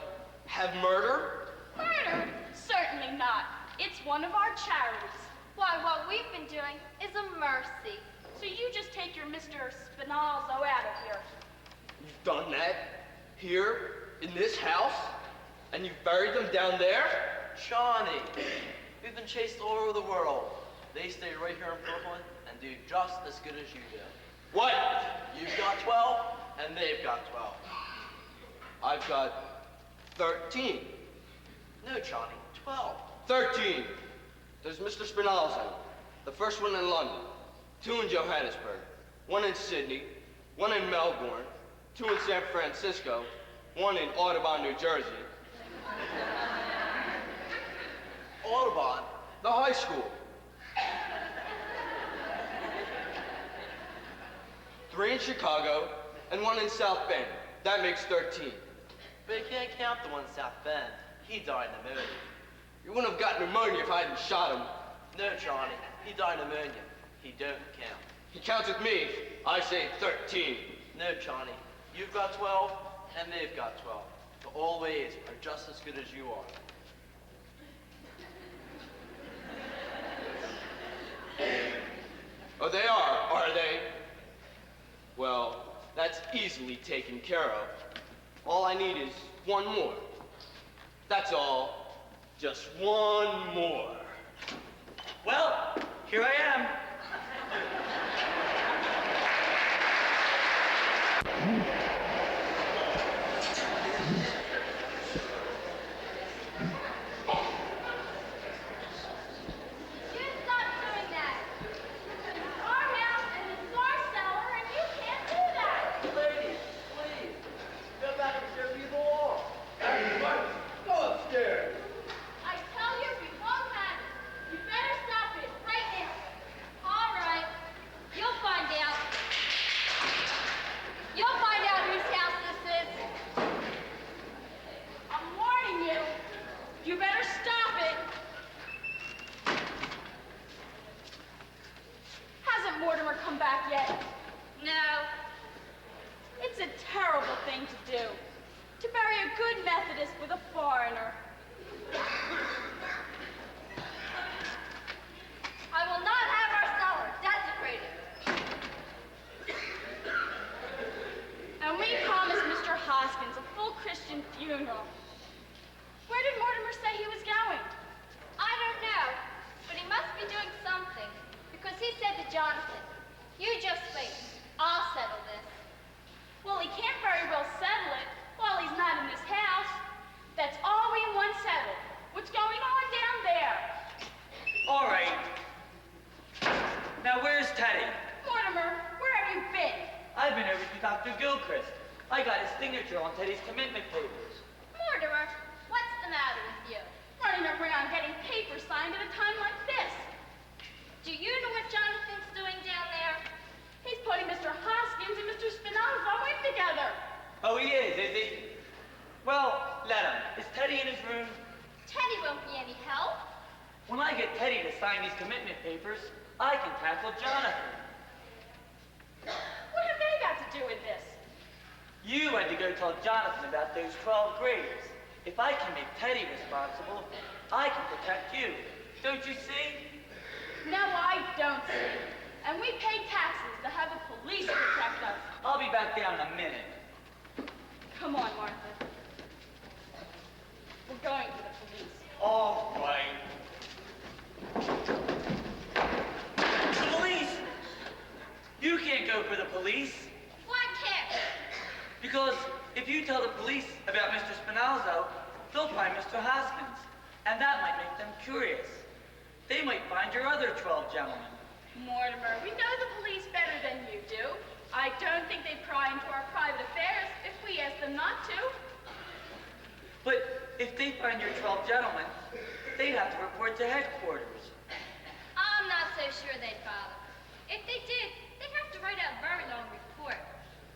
have murder? Murder? Certainly not. It's one of our charities. Why, what we've been doing is a mercy. So you just take your Mr. Spinazzo out of here. You've done that? Here? In this house? And you've buried them down there? Johnny, we've been chased all over the world. They stay right here in Brooklyn and do just as good as you do. What? You've got 12, and they've got 12. I've got 13. No, Johnny, 12. 13. There's Mr. Spinalzo, the first one in London, 2 in Johannesburg, 1 in Sydney, 1 in Melbourne, 2 in San Francisco, 1 in Audubon, New Jersey. Audubon? The high school. 3 in Chicago, and 1 in South Bend. That makes 13. But you can't count the one in South Bend. He died of pneumonia. You wouldn't have got pneumonia if I hadn't shot him. No, Johnny, he died of pneumonia. He don't count. He counts with me. I say 13. No, Johnny, you've got 12, and they've got 12. But all ways are just as good as you are. Oh, they are they? Well, that's easily taken care of. All I need is 1 more. That's all. Just 1 more. Well, here I am. You stop doing that. It's our house and it's our cellar, and you can't do that. Ladies, please, go back and show me the law. Everybody, go upstairs. I tell you, we won't have it. You better stop it right now. All right. You'll find out. You'll find out whose house this is. I'm warning you. You better stop it. Hasn't Mortimer come back yet? No. It's a terrible thing to do. To marry a good Methodist with a foreigner. I will not have our cellar desecrated. And we promised Mr. Hoskins a full Christian funeral. Where did Mortimer say he was going? I don't know, but he must be doing something, because he said to Jonathan, "You just wait. I'll settle this." Well, he can't very well settle it while he's not in this house. That's all we want settled. What's going on down there? All right. Now, where's Teddy? Mortimer, where have you been? I've been over to Dr. Gilchrist. I got his signature on Teddy's commitment papers. Mortimer, what's the matter with you? Running around getting papers signed at a time like this. Do you know what Jonathan's doing down there? He's putting Mr. Hoskins and Mr. Spinalzo in together. Oh, he is he? Well, let him. Is Teddy in his room? Teddy won't be any help. When I get Teddy to sign these commitment papers, I can tackle Jonathan. What have they got to do with this? You had to go tell Jonathan about those 12 graves. If I can make Teddy responsible, I can protect you. Don't you see? No, I don't see. And we pay taxes to have the police protect us. I'll be back down in a minute. Come on, Martha. We're going to the police. All right. The police? You can't go for the police. Why can't? Because if you tell the police about Mr. Spinalzo, they'll find Mr. Hoskins. And that might make them curious. They might find your other 12 gentlemen. Mortimer, we know the police better than you do. I don't think they pry into our private affairs if we ask them not to. But if they find your 12 gentlemen, they'd have to report to headquarters. I'm not so sure they'd bother. If they did, they'd have to write out a very long report.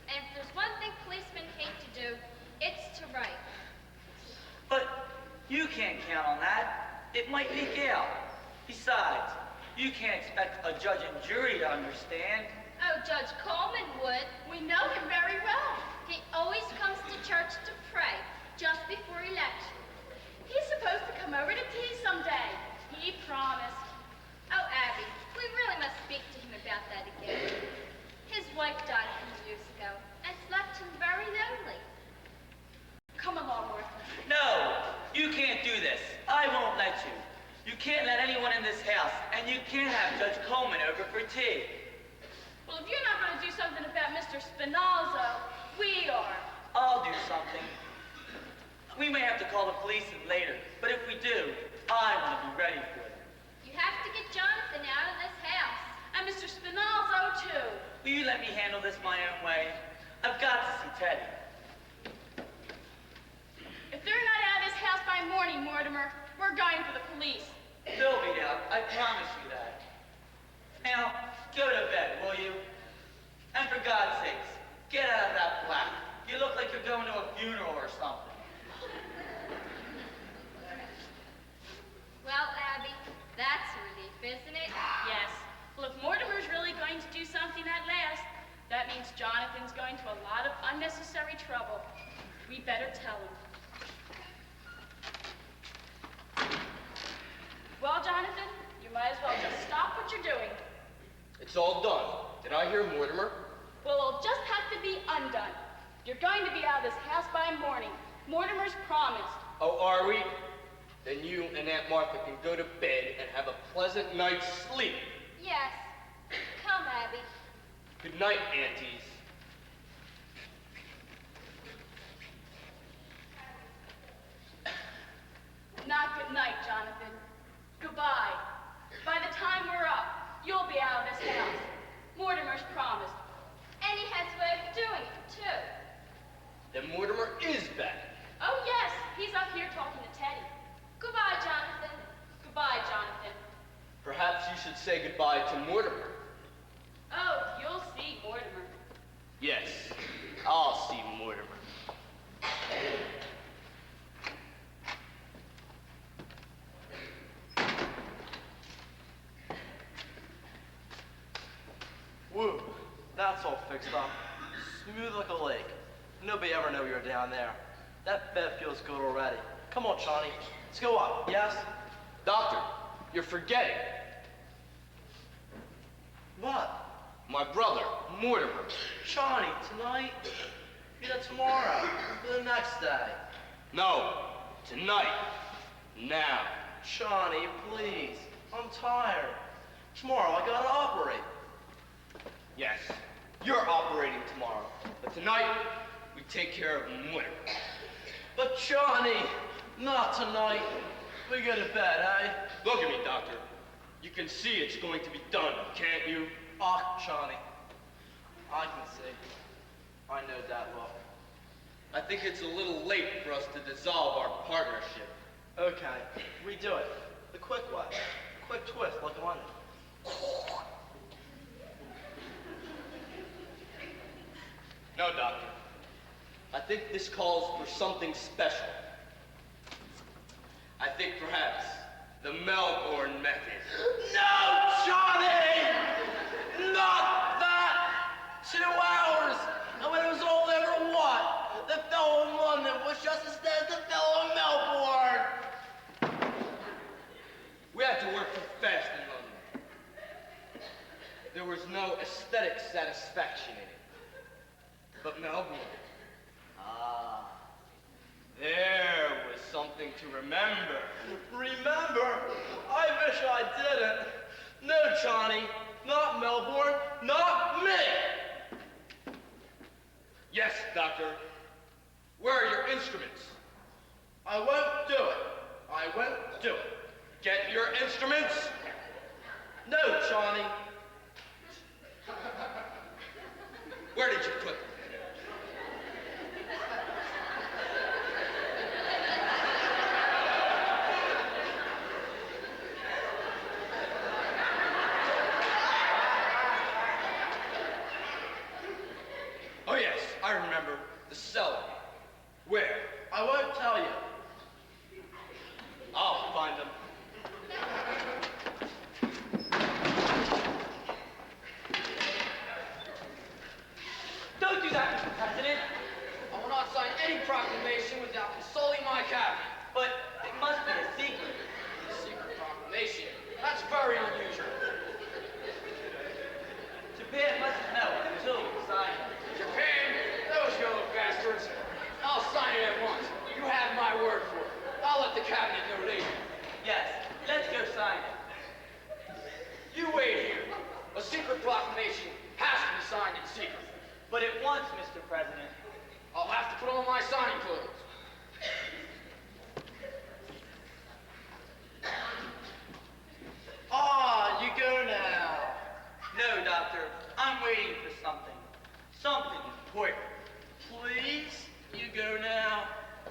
And if there's one thing policemen hate to do, it's to write. But you can't count on that. It might leak out. Besides, you can't expect a judge and jury to understand. Oh, Judge Coleman would. We know him very well. He always comes to church to pray just before election. He's supposed to come over to tea someday. He promised. Oh, Abby, we really must speak to him about that again. His wife died a few years ago, and it's left him very lonely. Come along, Martha. No, you can't do this. I won't let you. You can't let anyone in this house, and And you can't have Judge Coleman over for tea. Well, if you're not going to do something about Mr. Spinozzo, we are. I'll do something. We may have to call the police in later, but if we do, I want to be ready for them. You have to get Jonathan out of this house. And Mr. Spinozzo, too. Will you let me handle this my own way? I've got to see Teddy. If they're not out of this house by morning, Mortimer, we're going for the police. They'll be out, I promise you that. Now, go to bed, will you? And for God's sakes, get out of that black. You look like you're going to a funeral or something. Well, Abby, that's a relief, isn't it? Yes. Well, if Mortimer's really going to do something at last, that means Jonathan's going to a lot of unnecessary trouble. We better tell him. Well, Jonathan, you might as well just stop what you're doing. It's all done. Did I hear Mortimer? Well, it'll just have to be undone. You're going to be out of this house by morning. Mortimer's promised. Oh, are we? Then you and Aunt Martha can go to bed and have a pleasant night's sleep. Yes. Come, Abby. Good night, aunties. Not good night, Jonathan. Goodbye. By the time we're up, you'll be out of this house. Mortimer's promised. And he has a way of doing it, too. Then Mortimer is back. Oh, yes, he's up here talking to Teddy. Goodbye, Jonathan. Goodbye, Jonathan. Perhaps you should say goodbye to Mortimer. Oh, you'll see Mortimer. Yes, I'll see Mortimer. Woo, that's all fixed up. Smooth like a lake. Nobody ever knew you were down there. That bed feels good already. Come on, Johnny. Let's go up, yes? Doctor, you're forgetting. What? My brother, Mortimer. Johnny, tonight? Be that tomorrow, or the next day. No, tonight. Now. Johnny, please. I'm tired. Tomorrow I gotta operate. Yes, you're operating tomorrow. But tonight, we take care of Mortimer. But Johnny, not tonight. We go to bed, eh? Look at me, doctor. You can see it's going to be done, can't you? Ah, Johnny. I can see. I know that look. I think it's a little late for us to dissolve our partnership. Okay, redo it. The quick way. Quick twist, like a lemon. No, doctor. I think this calls for something special. I think perhaps the Melbourne method. No, Johnny! Not that! 2 hours! And when it was all over, what? The fellow in London was just as dead as the fellow in Melbourne! We had to work too fast in London. There was no aesthetic satisfaction in it. But Melbourne, there was something to remember. Remember? I wish I didn't. No, Johnny. Not Melbourne. Not me! Yes, doctor. Where are your instruments? I won't do it. I won't do it. Get your instruments. No, Johnny. Where did you put them? Oh yes, I remember. The cellar. Where? I won't tell you. I'll find them. but at once, Mr. President. I'll have to put on my signing clothes. Ah, you go now. No, Doctor, I'm waiting for something. Something important. Please, you go now.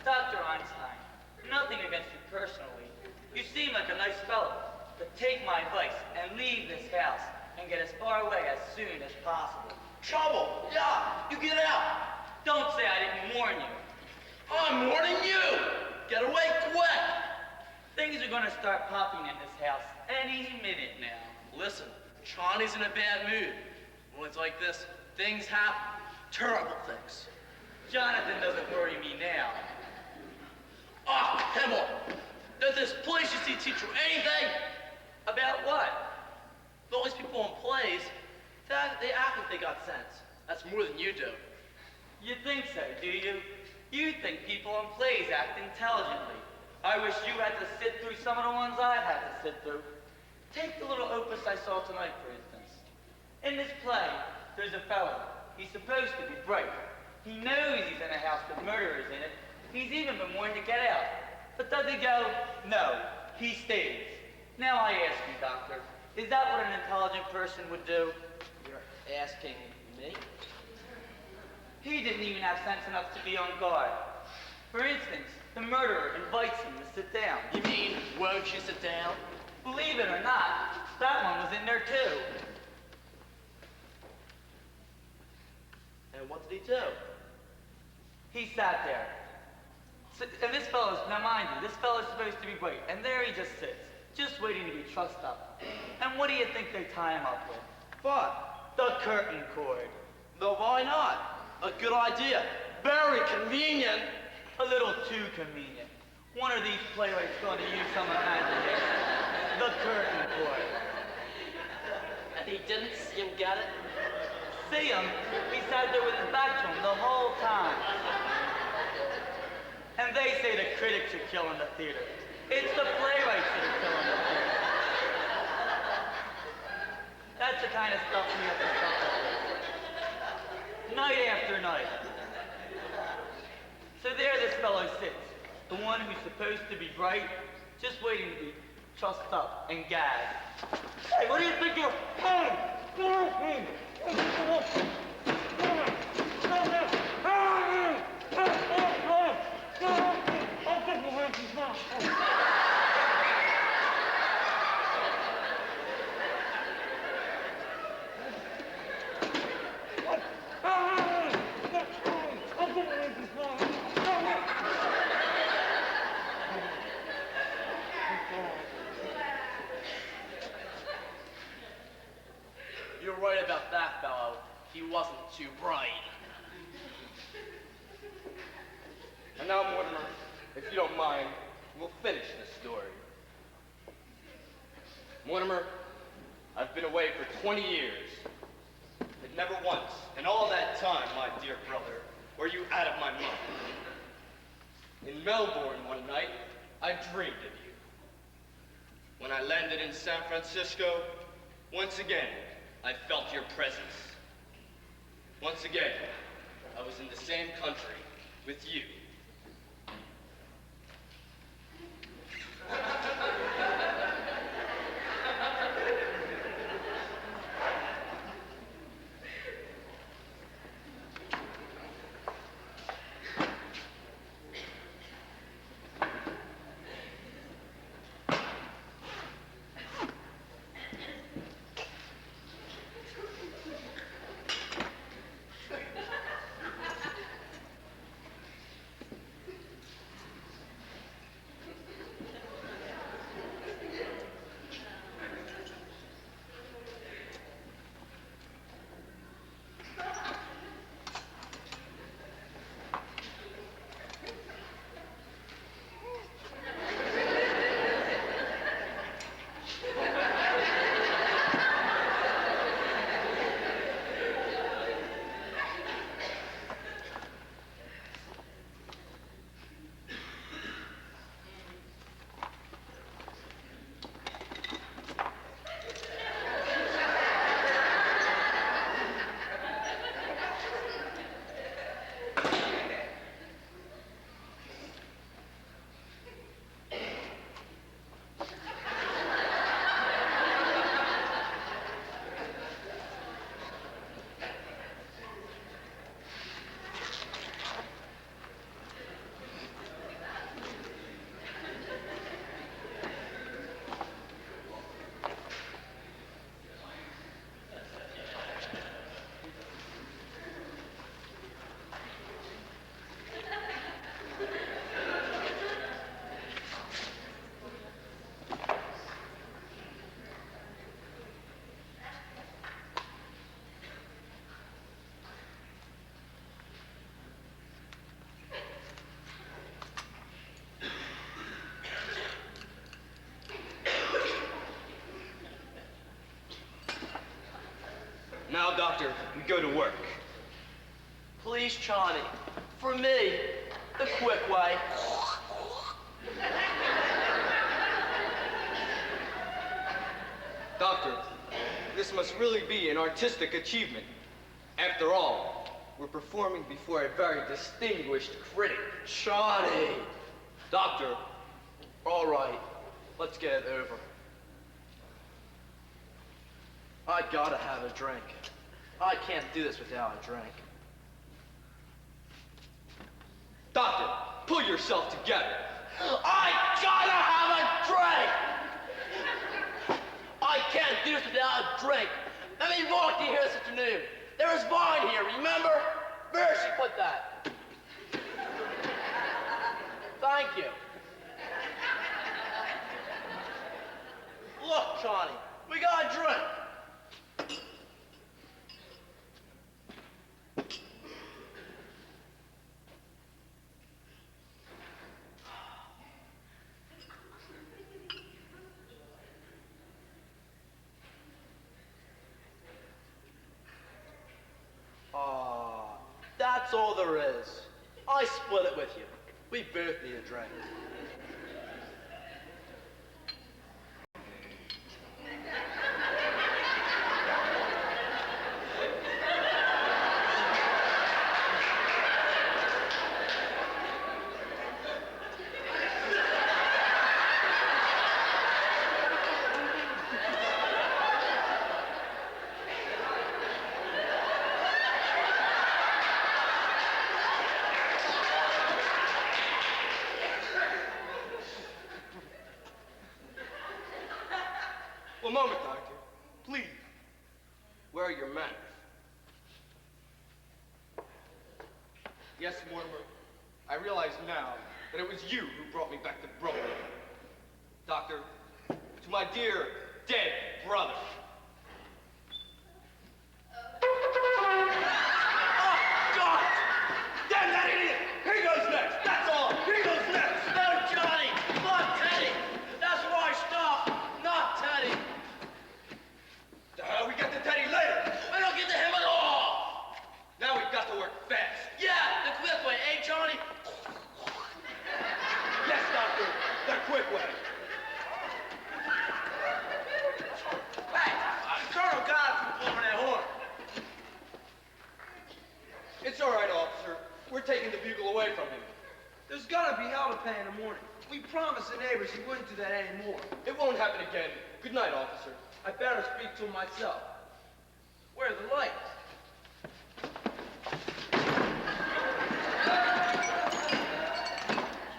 Dr. Einstein, nothing against you personally. You seem like a nice fellow, but take my advice and leave this house and get as far away as soon as possible. Trouble. Yeah, you get out. Don't say I didn't warn you. I'm warning you. Get away quick. Things are gonna start popping in this house any minute now. Listen, Johnny's in a bad mood. When it's like this, things happen. Terrible things. Jonathan doesn't worry me now. Ah, Himmel. Does this place you see teach you anything? About what? All these people in plays, they act like they got sense. That's more than you do. You think so, do you? You think people in plays act intelligently. I wish you had to sit through some of the ones I've had to sit through. Take the little opus I saw tonight, for instance. In this play, there's a fellow. He's supposed to be bright. He knows he's in a house with murderers in it. He's even been warned to get out. But does he go? No, he stays. Now I ask you, Doctor, is that what an intelligent person would do? You're asking me? He didn't even have sense enough to be on guard. For instance, the murderer invites him to sit down. You mean, won't you sit down? Believe it or not, that one was in there too. And what did he do? He sat there. And this fellow's, now mind you, this fellow's supposed to be bright, and there he just sits, just waiting to be trussed up. And what do you think they tie him up with? What? The curtain cord. Though why not? A good idea. Very convenient. A little too convenient. One of these playwrights going to use some imagination. The curtain cord. And he didn't see him get it? See him? He sat there with his back to him the whole time. And they say the critics are killing the theater. It's the playwrights that are killing the theater. That's the kind of stuff we have to suffer with. Night after night. So there this fellow sits, the one who's supposed to be bright, just waiting to be trussed up and gagged. Hey, what do you think you're... You're right about that, fellow. He wasn't too bright. And now, Mortimer, if you don't mind, we'll finish this story. Mortimer, I've been away for 20 years. But never once, in all that time, my dear brother, were you out of my mind. In Melbourne one night, I dreamed of you. When I landed in San Francisco, once again, I felt your presence. Once again, I was in the same country with you. Now, Doctor, we go to work. Please, Johnny. For me, the quick way. Doctor, this must really be an artistic achievement. After all, we're performing before a very distinguished critic. Johnny. Doctor, All right, let's get it over. I gotta have a drink. I can't do this without a drink. Doctor, pull yourself together. I gotta have a drink! I can't do this without a drink. I mean, walked in here this afternoon. There was wine here, remember? Where did she put that? Thank you. Look, Johnny, we got a drink. That's all there is. I split it with you. We both need a drink. One moment, Doctor. Please. Where are your manners? Yes, Mortimer. I realize now that it was you who brought me back to Brooklyn. Doctor, to my dear dead brother. It's all right, officer. We're taking the bugle away from him. There's gotta be hell to pay in the morning. We promised the neighbors he wouldn't do that anymore. It won't happen again. Good night, officer. I better speak to him myself. Where are the lights?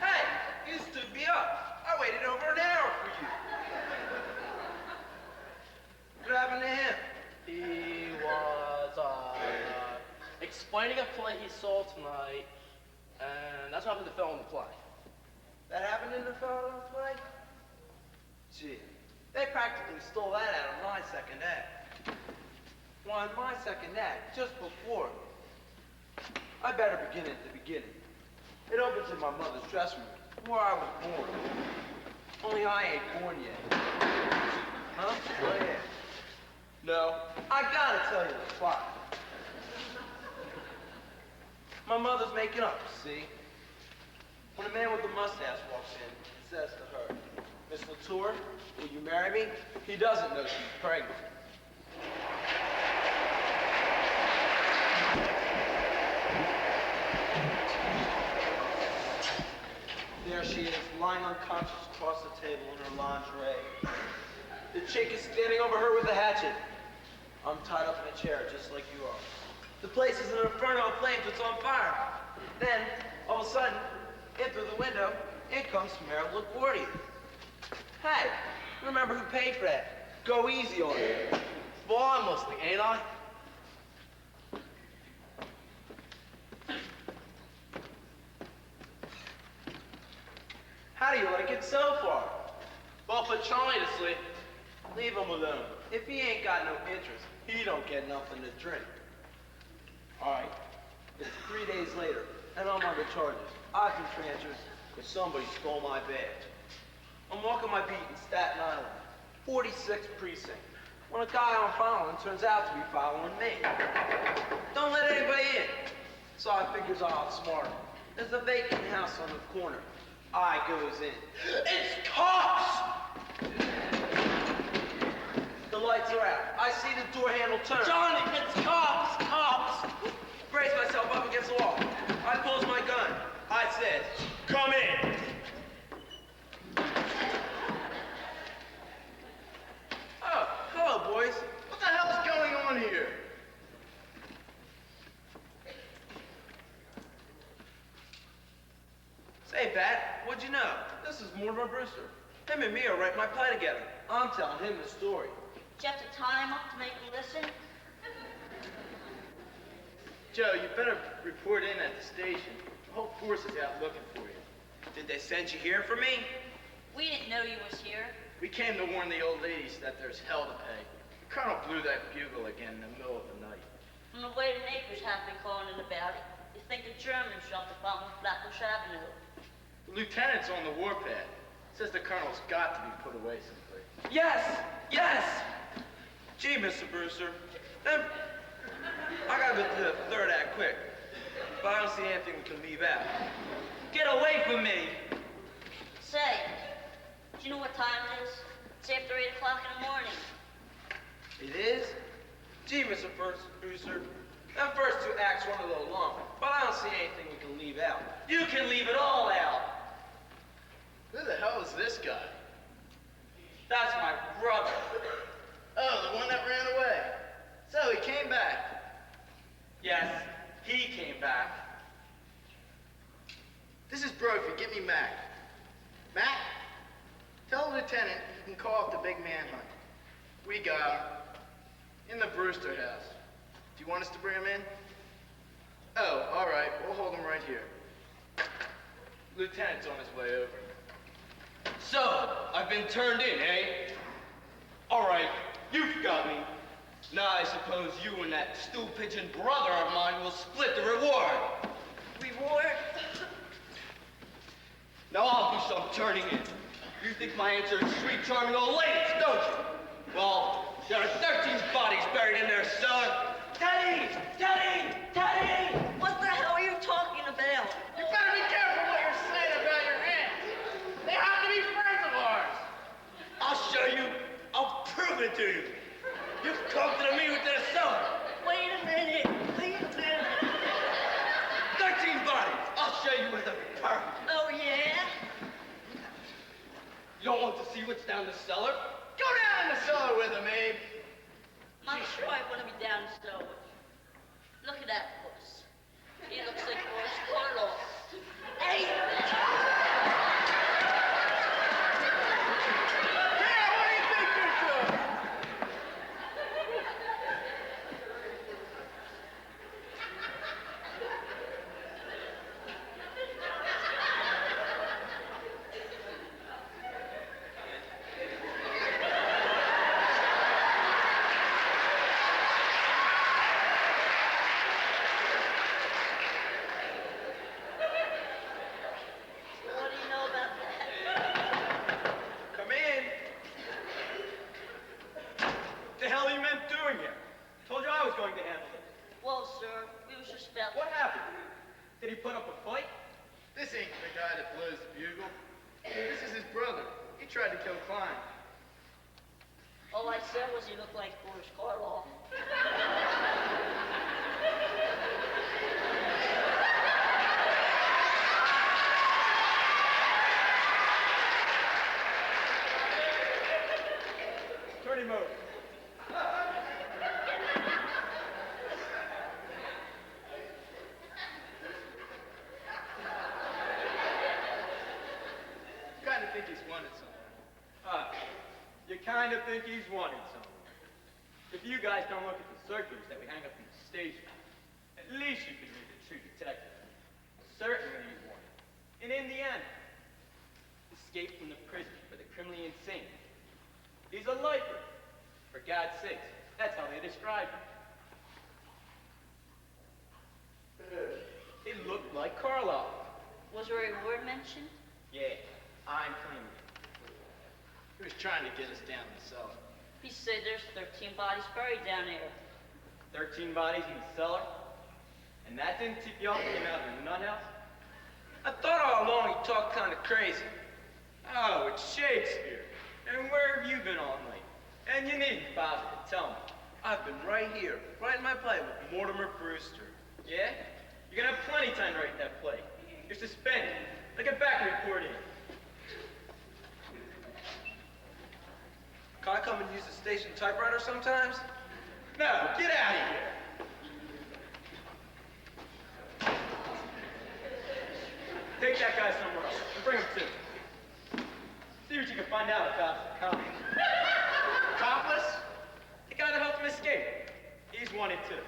Hey, you stood me up. I waited over an hour for you. What happened to him? He was, explaining a play he saw tonight, and that's what happened to Phil in the play. That happened in the fellow play? Gee, they practically stole that out of my second act. Well, in my second act, just before. I better begin at the beginning. It opens in my mother's dressing room, where I was born. Only I ain't born yet. Huh? Go ahead. No. I gotta tell you the plot. My mother's making up, see? When a man with a mustache walks in and says to her, Miss Latour, will you marry me? He doesn't know she's pregnant. There she is, lying unconscious across the table in her lingerie. The chick is standing over her with a hatchet. I'm tied up in a chair, just like you are. The place is an inferno of flames, it's on fire. Then, all of a sudden, in through the window, in comes Meryl LaGuardia. Hey, remember who paid for that? Go easy on it. Well, I'm listening, ain't I? How do you like it so far? Well, put Charlie to sleep. Leave him alone. If he ain't got no interest, he don't get nothing to drink. All right, it's 3 days later, and I'm under charges. I've been transferred because somebody stole my badge. I'm walking my beat in Staten Island, 46th precinct. when a guy I'm following turns out to be following me. Don't let anybody in. So I figures I'll outsmart him. There's a vacant house on the corner. I goes in. It's cops! The lights are out. I see the door handle turn. Johnny, it's cops! Cops! Brace myself up against the wall. I pulls my gun. I says, come in. Oh, hello, boys. What the hell's going on here? Say, Bat, what'd you know? This is Mortimer Brewster. Him and me are writing my play together. I'm telling him the story. Did you have to tie him up to make him listen? Joe, you better report in at the station. The whole force is out looking for you. Did they send you here for me? We didn't know you was here. We came to warn the old ladies that there's hell to pay. The colonel blew that bugle again in the middle of the night. From the way the neighbors have been calling in about it, you think the Germans shot the bomb on Flatbush Avenue. The lieutenant's on the warpath. Says the colonel's got to be put away someplace. Yes! Yes! Gee, Mr. Brewster, then I gotta go to the third act quick. But I don't see anything we can leave out. Get away from me! Say, do you know what time it is? It's after 8 o'clock in the morning. It is? Gee, Mr. Brewster, them first two acts run a little long, but I don't see anything we can leave out. You can leave it all out. Who the hell is this guy? That's my brother. Oh, the one that ran away. So he came back. Yes, he came back. This is Brophy. Get me Mac. Mac, tell the lieutenant he can call off the big manhunt. We got him. In the Brewster house. Do you want us to bring him in? Oh, all right. We'll hold him right here. Lieutenant's on his way over. So, I've been turned in, eh? All right, you've got me. Now I suppose you and that stool-pigeon brother of mine will split the reward. Reward? Now I'll do some turning in. You think my answer is sweet, charming old ladies, don't you? Well, there are 13 bodies buried in their cellar. Teddy! Teddy! Teddy! What the hell are you talking about? You better be careful what you're saying about your aunt. They have to be friends of ours. I'll show you. I'll prove it to you. You've come to me with this cellar. Wait a minute. Wait a minute. 13 bodies. I'll show you with a perfect. Oh, yeah? You don't want to see what's down the cellar? Go down in the cellar with him, Abe. I'm not sure I want to be down so much. Look at that puss. He looks like Boris Karloff. Hey! Yeah, what do you think you're doing? What do you know about that? Come in. The hell you meant doing here? Told you I was going to handle it. Well, sir, we was just about... What happened? Did he put up a fight? This ain't the guy that blows the bugle. This is his brother. He tried to kill Klein. All I said was he looked like Boris Karloff. Turn him over. You kind of think he's wanted somewhere. You kind of think he's wanted somewhere. If you guys don't look at the circulars that we hang up in the station, at least you can read the true detective. Certainly he's wanted. And in the end, escaped from the prison for the criminally insane. He's a lifer. For God's sakes, that's how they describe him. He looked like Karloff. Was there a reward mentioned? Yeah, I'm claiming it. He was trying to get us down in the cellar. He said there's 13 bodies buried down there. 13 bodies in the cellar? And that didn't tip you off when you came out of the nut house? I thought all along he talked kind of crazy. Oh, it's Shakespeare. And where have you been all night? And you needn't bother to tell me. I've been right here, writing my play with Mortimer Brewster. Yeah? You're gonna have plenty of time to write that play. You're suspended. Now get back and report in. Can I come and use the station typewriter sometimes? No, get out of here. Take that guy somewhere else and bring him to me. See what you can find out about his accomplice. Accomplice? The guy that helped him escape. He's wanted too.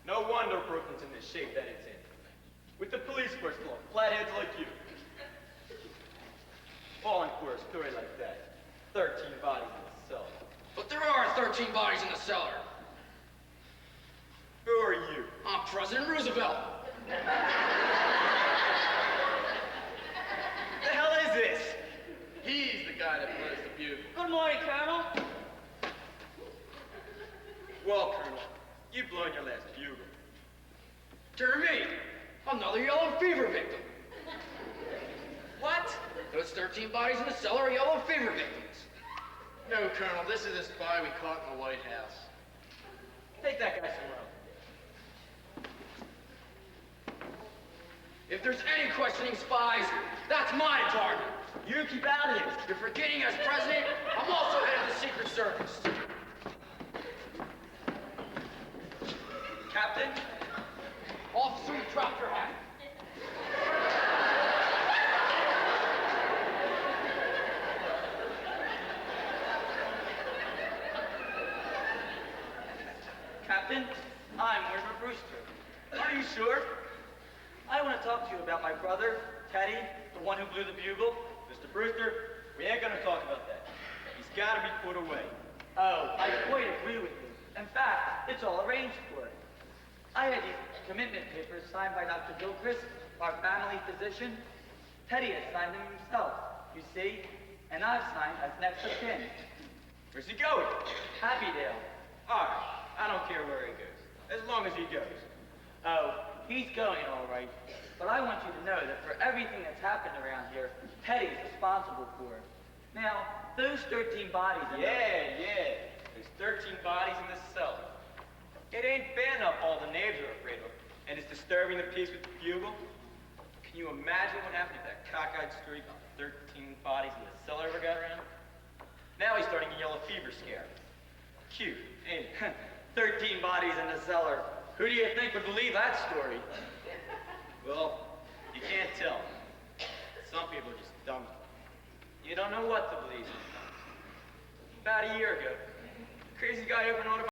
No wonder Brooklyn's in the shape that it's in. With the police force full of flatheads like you. Falling for a story like that. 13 bodies in the cellar. But there are 13 bodies in the cellar. Who are you? I'm President Roosevelt. The hell is this? He's the guy that blows the bugle. Good morning, Colonel. Well, Colonel, you've blown your last bugle. Dear me, another yellow fever victim. What? Those 13 bodies in the cellar are yellow fever victims. No, Colonel, this is a spy we caught in the White House. Take that guy somewhere else. If there's any questioning spies, that's my department. You keep out of this. You're forgetting as president, I'm also head of the Secret Service. Captain? Officer, you dropped your hat. Captain, I'm Mortimer Brewster. Are you sure? I want to talk to you about my brother, Teddy, the one who blew the bugle. Mr. Brewster, we ain't gonna talk about that. He's gotta be put away. Oh, I quite agree with you. In fact, it's all arranged for. I had these commitment papers signed by Dr. Gilchrist, our family physician. Teddy has signed them himself, you see, and I've signed as next of kin. Where's he going? Happydale. All right, I don't care where he goes, as long as he goes. Oh, he's going all right. But I want you to know that for everything that's happened around here, Teddy's responsible for it. Now, those 13 bodies in Yeah. There's 13 bodies in the cellar. It ain't bad enough all the neighbors are afraid of, and it's disturbing the peace with the bugle. Can you imagine what happened if that cockeyed streak on 13 bodies in the cellar ever got around? Now he's starting a yellow fever scare. Cute, ain't it? 13 bodies in the cellar. Who do you think would believe that story? Well, you can't tell. Some people are just dumb. You don't know what to believe. About a year ago, crazy guy opened one of